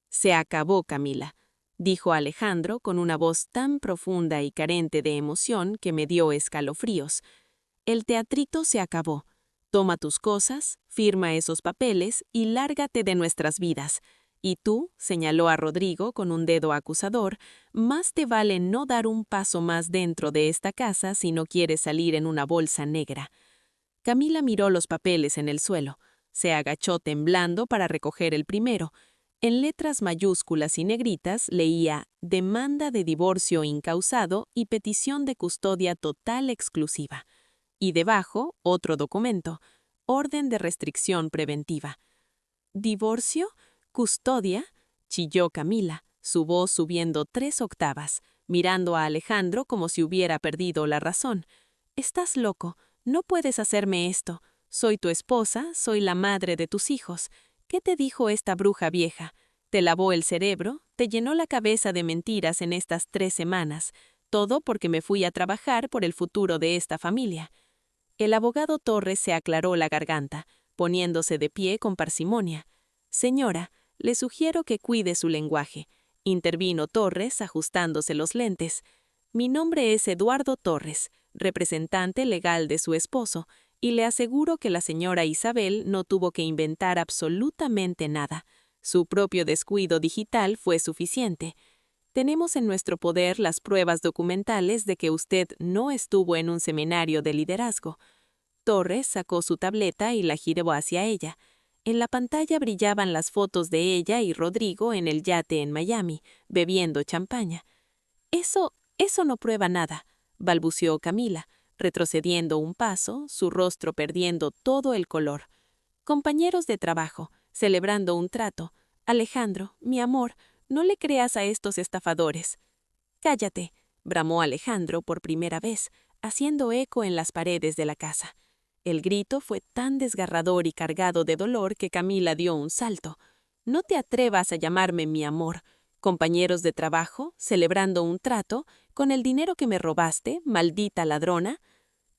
«Se acabó, Camila», dijo Alejandro con una voz tan profunda y carente de emoción que me dio escalofríos. «El teatrito se acabó. Toma tus cosas, firma esos papeles y lárgate de nuestras vidas. Y tú», señaló a Rodrigo con un dedo acusador, «más te vale no dar un paso más dentro de esta casa si no quieres salir en una bolsa negra». Camila miró los papeles en el suelo. Se agachó temblando para recoger el primero. En letras mayúsculas y negritas leía «Demanda de divorcio incausado y petición de custodia total exclusiva». Y debajo, otro documento, «Orden de restricción preventiva». «¿Divorcio? ¿Custodia?», chilló Camila, su voz subiendo 3 octavas, mirando a Alejandro como si hubiera perdido la razón. «Estás loco, no puedes hacerme esto. Soy tu esposa, soy la madre de tus hijos. ¿Qué te dijo esta bruja vieja? Te lavó el cerebro, te llenó la cabeza de mentiras en estas 3 semanas, todo porque me fui a trabajar por el futuro de esta familia». El abogado Torres se aclaró la garganta, poniéndose de pie con parsimonia. «Señora, le sugiero que cuide su lenguaje», intervino Torres ajustándose los lentes. «Mi nombre es Eduardo Torres, representante legal de su esposo, y le aseguro que la señora Isabel no tuvo que inventar absolutamente nada. Su propio descuido digital fue suficiente. Tenemos en nuestro poder las pruebas documentales de que usted no estuvo en un seminario de liderazgo». Torres sacó su tableta y la giró hacia ella. En la pantalla brillaban las fotos de ella y Rodrigo en el yate en Miami, bebiendo champaña. Eso no prueba nada», balbuceó Camila, retrocediendo un paso, su rostro perdiendo todo el color. «Compañeros de trabajo, celebrando un trato. Alejandro, mi amor, no le creas a estos estafadores». «Cállate», bramó Alejandro por primera vez, haciendo eco en las paredes de la casa. El grito fue tan desgarrador y cargado de dolor que Camila dio un salto. «No te atrevas a llamarme mi amor. Compañeros de trabajo, celebrando un trato, con el dinero que me robaste, maldita ladrona».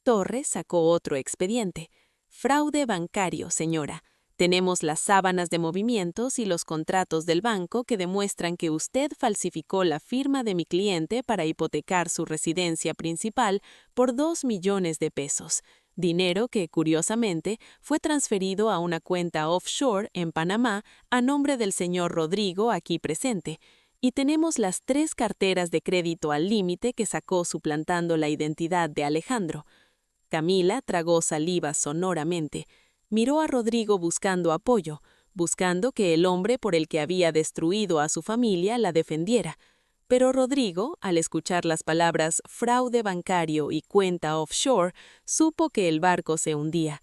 Torres sacó otro expediente. «Fraude bancario, señora. Tenemos las sábanas de movimientos y los contratos del banco que demuestran que usted falsificó la firma de mi cliente para hipotecar su residencia principal por 2 millones de pesos. Dinero que, curiosamente, fue transferido a una cuenta offshore en Panamá a nombre del señor Rodrigo aquí presente. Y tenemos las 3 carteras de crédito al límite que sacó suplantando la identidad de Alejandro». Camila tragó saliva sonoramente. Miró a Rodrigo buscando apoyo, buscando que el hombre por el que había destruido a su familia la defendiera. Pero Rodrigo, al escuchar las palabras fraude bancario y cuenta offshore, supo que el barco se hundía.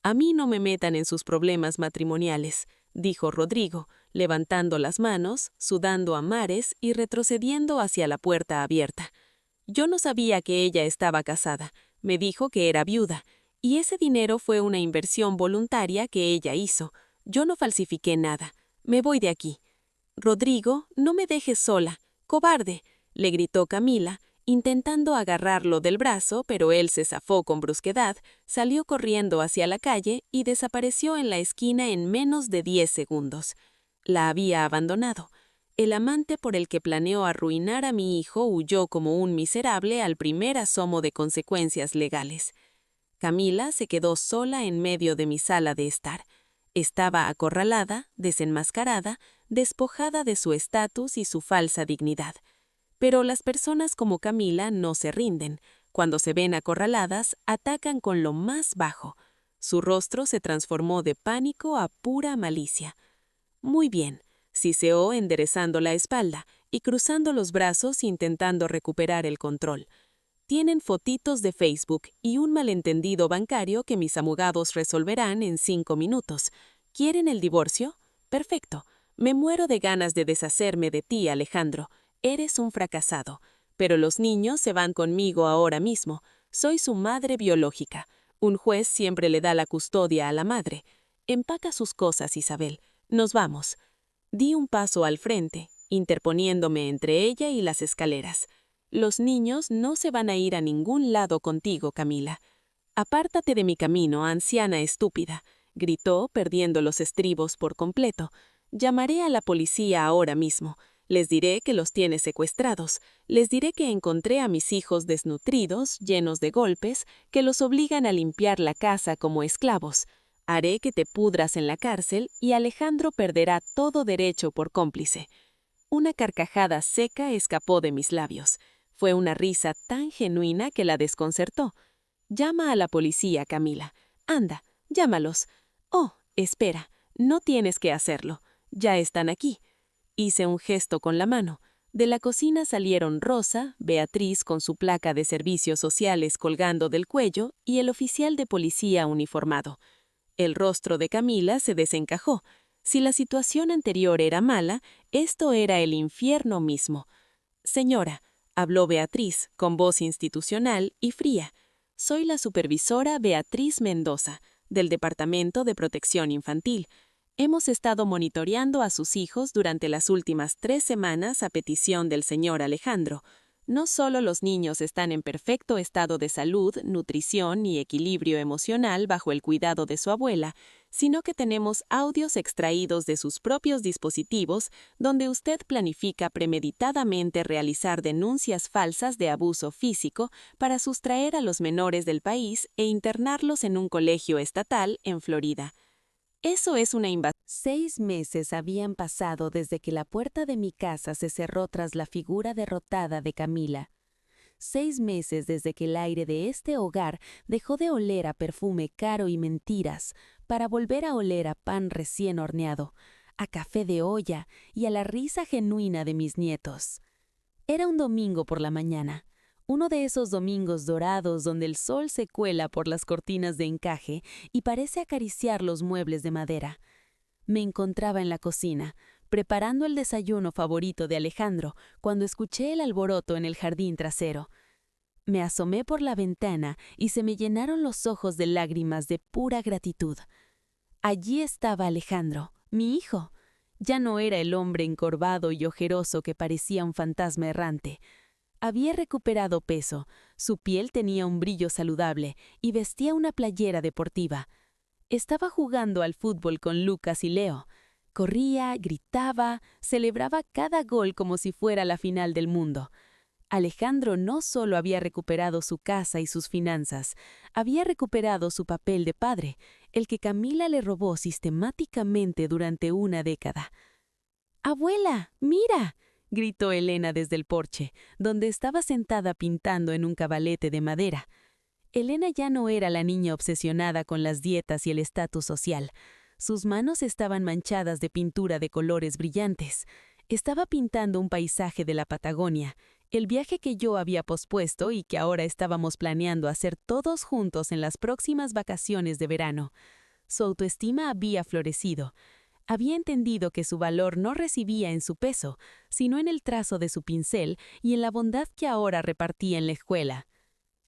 «A mí no me metan en sus problemas matrimoniales», dijo Rodrigo, levantando las manos, sudando a mares y retrocediendo hacia la puerta abierta. «Yo no sabía que ella estaba casada. Me dijo que era viuda. Y ese dinero fue una inversión voluntaria que ella hizo. Yo no falsifiqué nada. Me voy de aquí». «Rodrigo, no me dejes sola. ¡Cobarde!», le gritó Camila, intentando agarrarlo del brazo, pero él se zafó con brusquedad, salió corriendo hacia la calle y desapareció en la esquina en menos de 10 segundos. La había abandonado. El amante por el que planeó arruinar a mi hijo huyó como un miserable al primer asomo de consecuencias legales. Camila se quedó sola en medio de mi sala de estar. Estaba acorralada, desenmascarada, despojada de su estatus y su falsa dignidad. Pero las personas como Camila no se rinden. Cuando se ven acorraladas, atacan con lo más bajo. Su rostro se transformó de pánico a pura malicia. «Muy bien», siseó enderezando la espalda y cruzando los brazos intentando recuperar el control. «Tienen fotitos de Facebook y un malentendido bancario que mis abogados resolverán en 5 minutos. ¿Quieren el divorcio? Perfecto. Me muero de ganas de deshacerme de ti, Alejandro. Eres un fracasado. Pero los niños se van conmigo ahora mismo. Soy su madre biológica. Un juez siempre le da la custodia a la madre. Empaca sus cosas, Isabel. Nos vamos. Di un paso al frente, interponiéndome entre ella y las escaleras. Los niños no se van a ir a ningún lado contigo, Camila. Apártate de mi camino, anciana estúpida, gritó, perdiendo los estribos por completo. Llamaré a la policía ahora mismo. Les diré que los tienes secuestrados. Les diré que encontré a mis hijos desnutridos, llenos de golpes, que los obligan a limpiar la casa como esclavos. Haré que te pudras en la cárcel y Alejandro perderá todo derecho por cómplice. Una carcajada seca escapó de mis labios. Fue una risa tan genuina que la desconcertó. Llama a la policía, Camila. Anda, llámalos. Oh, espera, no tienes que hacerlo. Ya están aquí. Hice un gesto con la mano. De la cocina salieron Rosa, Beatriz con su placa de servicios sociales colgando del cuello y el oficial de policía uniformado. El rostro de Camila se desencajó. Si la situación anterior era mala, esto era el infierno mismo. Señora, habló Beatriz, con voz institucional y fría. Soy la supervisora Beatriz Mendoza, del Departamento de Protección Infantil. Hemos estado monitoreando a sus hijos durante las últimas 3 semanas a petición del señor Alejandro. No solo los niños están en perfecto estado de salud, nutrición y equilibrio emocional bajo el cuidado de su abuela, sino que tenemos audios extraídos de sus propios dispositivos donde usted planifica premeditadamente realizar denuncias falsas de abuso físico para sustraer a los menores del país e internarlos en un colegio estatal en Florida. Eso es una invasión. 6 meses habían pasado desde que la puerta de mi casa se cerró tras la figura derrotada de Camila. 6 meses desde que el aire de este hogar dejó de oler a perfume caro y mentiras para volver a oler a pan recién horneado, a café de olla y a la risa genuina de mis nietos. Era un domingo por la mañana. Uno de esos domingos dorados donde el sol se cuela por las cortinas de encaje y parece acariciar los muebles de madera. Me encontraba en la cocina, preparando el desayuno favorito de Alejandro, cuando escuché el alboroto en el jardín trasero. Me asomé por la ventana y se me llenaron los ojos de lágrimas de pura gratitud. Allí estaba Alejandro, mi hijo. Ya no era el hombre encorvado y ojeroso que parecía un fantasma errante. Había recuperado peso, su piel tenía un brillo saludable y vestía una playera deportiva. Estaba jugando al fútbol con Lucas y Leo. Corría, gritaba, celebraba cada gol como si fuera la final del mundo. Alejandro no solo había recuperado su casa y sus finanzas, había recuperado su papel de padre, el que Camila le robó sistemáticamente durante una década. «¡Abuela, mira!», gritó Elena desde el porche, donde estaba sentada pintando en un cabalete de madera. Elena ya no era la niña obsesionada con las dietas y el estatus social. Sus manos estaban manchadas de pintura de colores brillantes. Estaba pintando un paisaje de la Patagonia, el viaje que yo había pospuesto y que ahora estábamos planeando hacer todos juntos en las próximas vacaciones de verano. Su autoestima había florecido. Había entendido que su valor no residía en su peso, sino en el trazo de su pincel y en la bondad que ahora repartía en la escuela.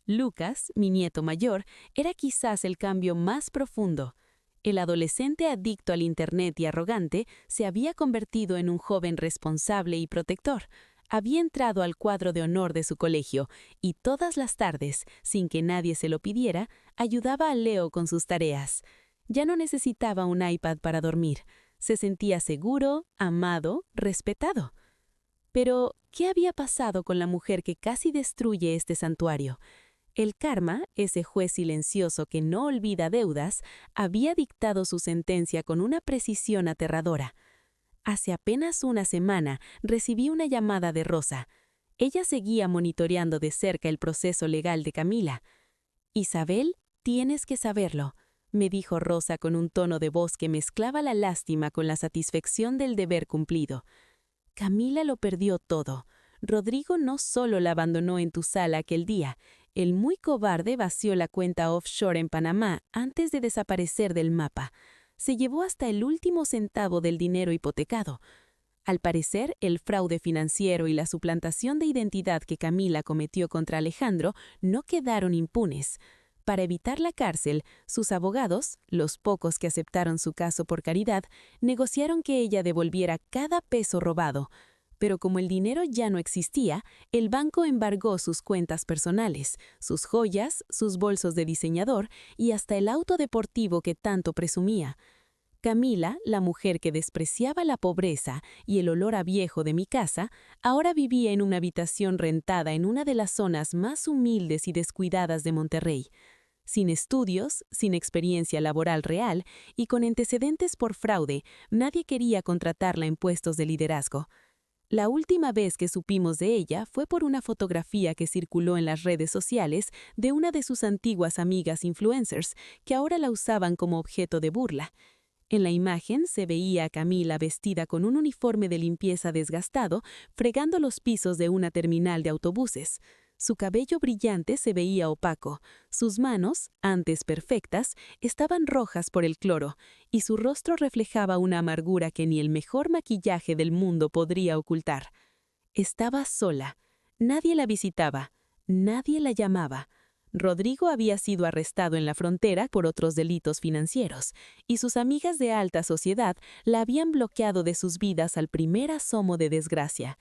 Lucas, mi nieto mayor, era quizás el cambio más profundo. El adolescente adicto al Internet y arrogante se había convertido en un joven responsable y protector. Había entrado al cuadro de honor de su colegio y todas las tardes, sin que nadie se lo pidiera, ayudaba a Leo con sus tareas. Ya no necesitaba un iPad para dormir. Se sentía seguro, amado, respetado. Pero, ¿qué había pasado con la mujer que casi destruye este santuario? El karma, ese juez silencioso que no olvida deudas, había dictado su sentencia con una precisión aterradora. Hace apenas una semana recibí una llamada de Rosa. Ella seguía monitoreando de cerca el proceso legal de Camila. «Isabel, tienes que saberlo», me dijo Rosa con un tono de voz que mezclaba la lástima con la satisfacción del deber cumplido. «Camila lo perdió todo. Rodrigo no solo la abandonó en tu sala aquel día, el muy cobarde vació la cuenta offshore en Panamá antes de desaparecer del mapa. Se llevó hasta el último centavo del dinero hipotecado. Al parecer, el fraude financiero y la suplantación de identidad que Camila cometió contra Alejandro no quedaron impunes. Para evitar la cárcel, sus abogados, los pocos que aceptaron su caso por caridad, negociaron que ella devolviera cada peso robado. Pero como el dinero ya no existía, el banco embargó sus cuentas personales, sus joyas, sus bolsos de diseñador y hasta el auto deportivo que tanto presumía. Camila, la mujer que despreciaba la pobreza y el olor a viejo de mi casa, ahora vivía en una habitación rentada en una de las zonas más humildes y descuidadas de Monterrey. Sin estudios, sin experiencia laboral real y con antecedentes por fraude, nadie quería contratarla en puestos de liderazgo. La última vez que supimos de ella fue por una fotografía que circuló en las redes sociales de una de sus antiguas amigas influencers, que ahora la usaban como objeto de burla. En la imagen se veía a Camila vestida con un uniforme de limpieza desgastado, fregando los pisos de una terminal de autobuses. Su cabello brillante se veía opaco, sus manos, antes perfectas, estaban rojas por el cloro, y su rostro reflejaba una amargura que ni el mejor maquillaje del mundo podría ocultar. Estaba sola. Nadie la visitaba. Nadie la llamaba. Rodrigo había sido arrestado en la frontera por otros delitos financieros, y sus amigas de alta sociedad la habían bloqueado de sus vidas al primer asomo de desgracia.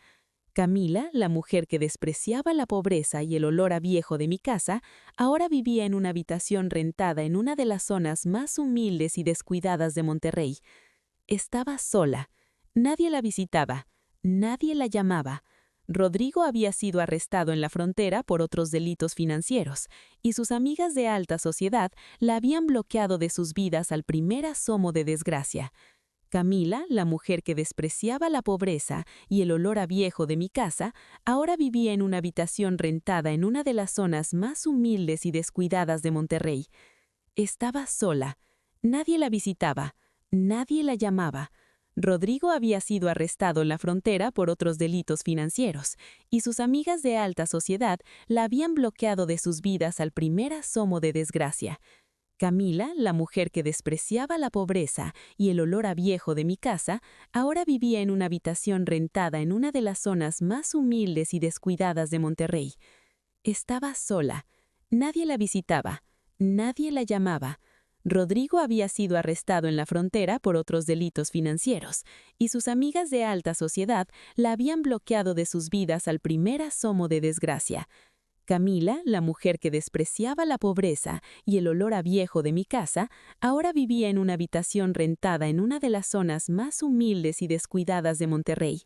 Camila, la mujer que despreciaba la pobreza y el olor a viejo de mi casa, ahora vivía en una habitación rentada en una de las zonas más humildes y descuidadas de Monterrey. Estaba sola. Nadie la visitaba. Nadie la llamaba. Rodrigo había sido arrestado en la frontera por otros delitos financieros, y sus amigas de alta sociedad la habían bloqueado de sus vidas al primer asomo de desgracia. Camila, la mujer que despreciaba la pobreza y el olor a viejo de mi casa, ahora vivía en una habitación rentada en una de las zonas más humildes y descuidadas de Monterrey. Estaba sola. Nadie la visitaba. Nadie la llamaba. Rodrigo había sido arrestado en la frontera por otros delitos financieros, y sus amigas de alta sociedad la habían bloqueado de sus vidas al primer asomo de desgracia. Camila, la mujer que despreciaba la pobreza y el olor a viejo de mi casa, ahora vivía en una habitación rentada en una de las zonas más humildes y descuidadas de Monterrey. Estaba sola. Nadie la visitaba. Nadie la llamaba. Rodrigo había sido arrestado en la frontera por otros delitos financieros, y sus amigas de alta sociedad la habían bloqueado de sus vidas al primer asomo de desgracia. Camila, la mujer que despreciaba la pobreza y el olor a viejo de mi casa, ahora vivía en una habitación rentada en una de las zonas más humildes y descuidadas de Monterrey.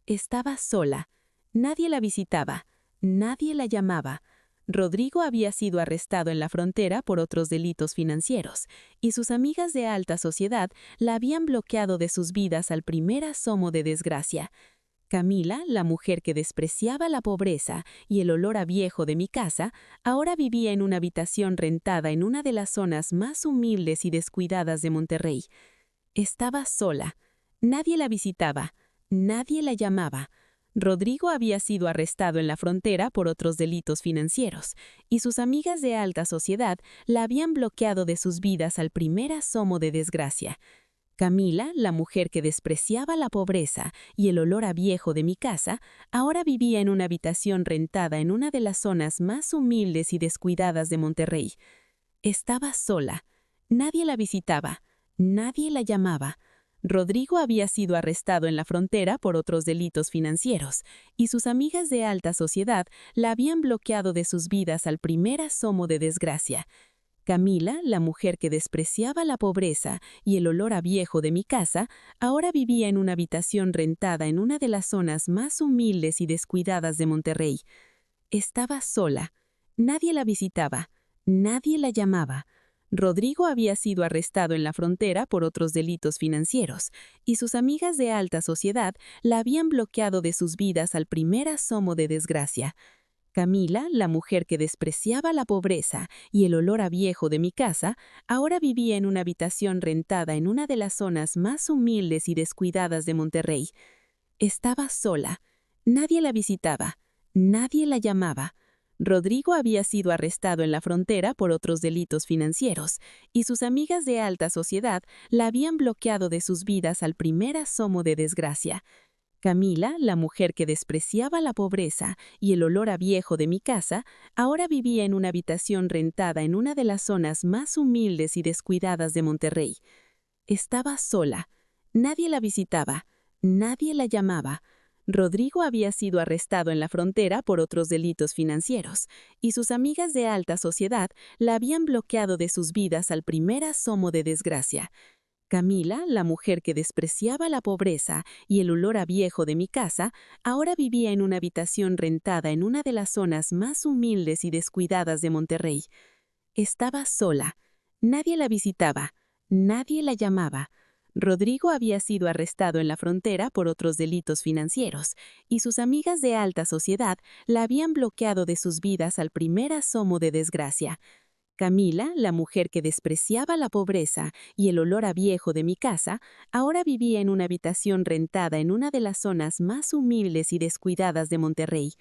Estaba sola. Nadie la visitaba. Nadie la llamaba. Rodrigo había sido arrestado en la frontera por otros delitos financieros, y sus amigas de alta sociedad la habían bloqueado de sus vidas al primer asomo de desgracia. Camila, la mujer que despreciaba la pobreza y el olor a viejo de mi casa, ahora vivía en una habitación rentada en una de las zonas más humildes y descuidadas de Monterrey. Estaba sola. Nadie la visitaba. Nadie la llamaba. Rodrigo había sido arrestado en la frontera por otros delitos financieros, y sus amigas de alta sociedad la habían bloqueado de sus vidas al primer asomo de desgracia. Camila, la mujer que despreciaba la pobreza y el olor a viejo de mi casa, ahora vivía en una habitación rentada en una de las zonas más humildes y descuidadas de Monterrey. Estaba sola. Nadie la visitaba. Nadie la llamaba. Rodrigo había sido arrestado en la frontera por otros delitos financieros, y sus amigas de alta sociedad la habían bloqueado de sus vidas al primer asomo de desgracia. Camila, la mujer que despreciaba la pobreza y el olor a viejo de mi casa, ahora vivía en una habitación rentada en una de las zonas más humildes y descuidadas de Monterrey. Estaba sola. Nadie la visitaba. Nadie la llamaba. Rodrigo había sido arrestado en la frontera por otros delitos financieros, y sus amigas de alta sociedad la habían bloqueado de sus vidas al primer asomo de desgracia. Camila, la mujer que despreciaba la pobreza y el olor a viejo de mi casa, ahora vivía en una habitación rentada en una de las zonas más humildes y descuidadas de Monterrey. Estaba sola. Nadie la visitaba. Nadie la llamaba. Rodrigo había sido arrestado en la frontera por otros delitos financieros, y sus amigas de alta sociedad la habían bloqueado de sus vidas al primer asomo de desgracia. Camila, la mujer que despreciaba la pobreza y el olor a viejo de mi casa, ahora vivía en una habitación rentada en una de las zonas más humildes y descuidadas de Monterrey. Estaba sola. Nadie la visitaba. Nadie la llamaba. Rodrigo había sido arrestado en la frontera por otros delitos financieros, y sus amigas de alta sociedad la habían bloqueado de sus vidas al primer asomo de desgracia. Camila, la mujer que despreciaba la pobreza y el olor a viejo de mi casa, ahora vivía en una habitación rentada en una de las zonas más humildes y descuidadas de Monterrey. Estaba sola. Nadie la visitaba. Nadie la llamaba. Rodrigo había sido arrestado en la frontera por otros delitos financieros, y sus amigas de alta sociedad la habían bloqueado de sus vidas al primer asomo de desgracia. Camila, la mujer que despreciaba la pobreza y el olor a viejo de mi casa, ahora vivía en una habitación rentada en una de las zonas más humildes y descuidadas de Monterrey.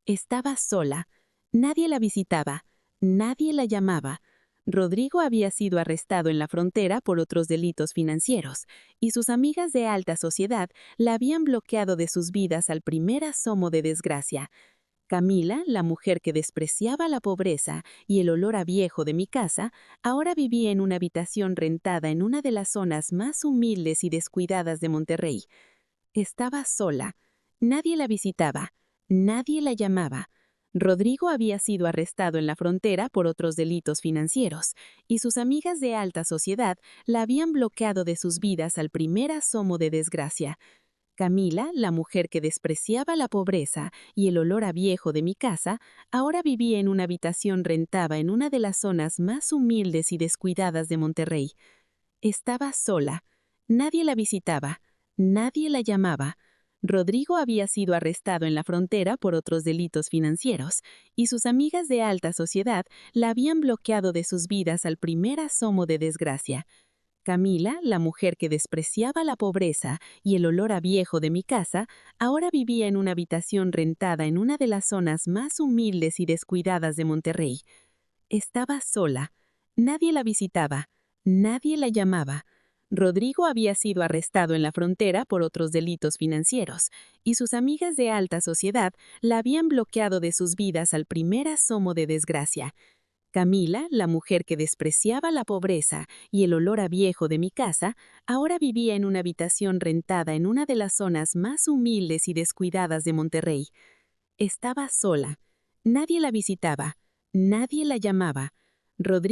Estaba sola. Nadie la visitaba. Nadie la llamaba. Rodrigo había sido arrestado en la frontera por otros delitos financieros, y sus amigas de alta sociedad la habían bloqueado de sus vidas al primer asomo de desgracia. Camila, la mujer que despreciaba la pobreza y el olor a viejo de mi casa, ahora vivía en una habitación rentada en una de las zonas más humildes y descuidadas de Monterrey. Estaba sola. Nadie la visitaba. Nadie la llamaba. Rodrigo había sido arrestado en la frontera por otros delitos financieros, y sus amigas de alta sociedad la habían bloqueado de sus vidas al primer asomo de desgracia. Camila, la mujer que despreciaba la pobreza y el olor a viejo de mi casa, ahora vivía en una habitación rentada en una de las zonas más humildes y descuidadas de Monterrey. Estaba sola. Nadie la visitaba. Nadie la llamaba. Rodrigo había sido arrestado en la frontera por otros delitos financieros, y sus amigas de alta sociedad la habían bloqueado de sus vidas al primer asomo de desgracia. Camila, la mujer que despreciaba la pobreza y el olor a viejo de mi casa, ahora vivía en una habitación rentada en una de las zonas más humildes y descuidadas de Monterrey. Estaba sola. Nadie la visitaba. Nadie la llamaba. Rodrigo había sido arrestado en la frontera por otros delitos financieros, y sus amigas de alta sociedad la habían bloqueado de sus vidas al primer asomo de desgracia. Camila, la mujer que despreciaba la pobreza y el olor a viejo de mi casa, ahora vivía en una habitación rentada en una de las zonas más humildes y descuidadas de Monterrey. Estaba sola. Nadie la visitaba. Nadie la llamaba. Rodrigo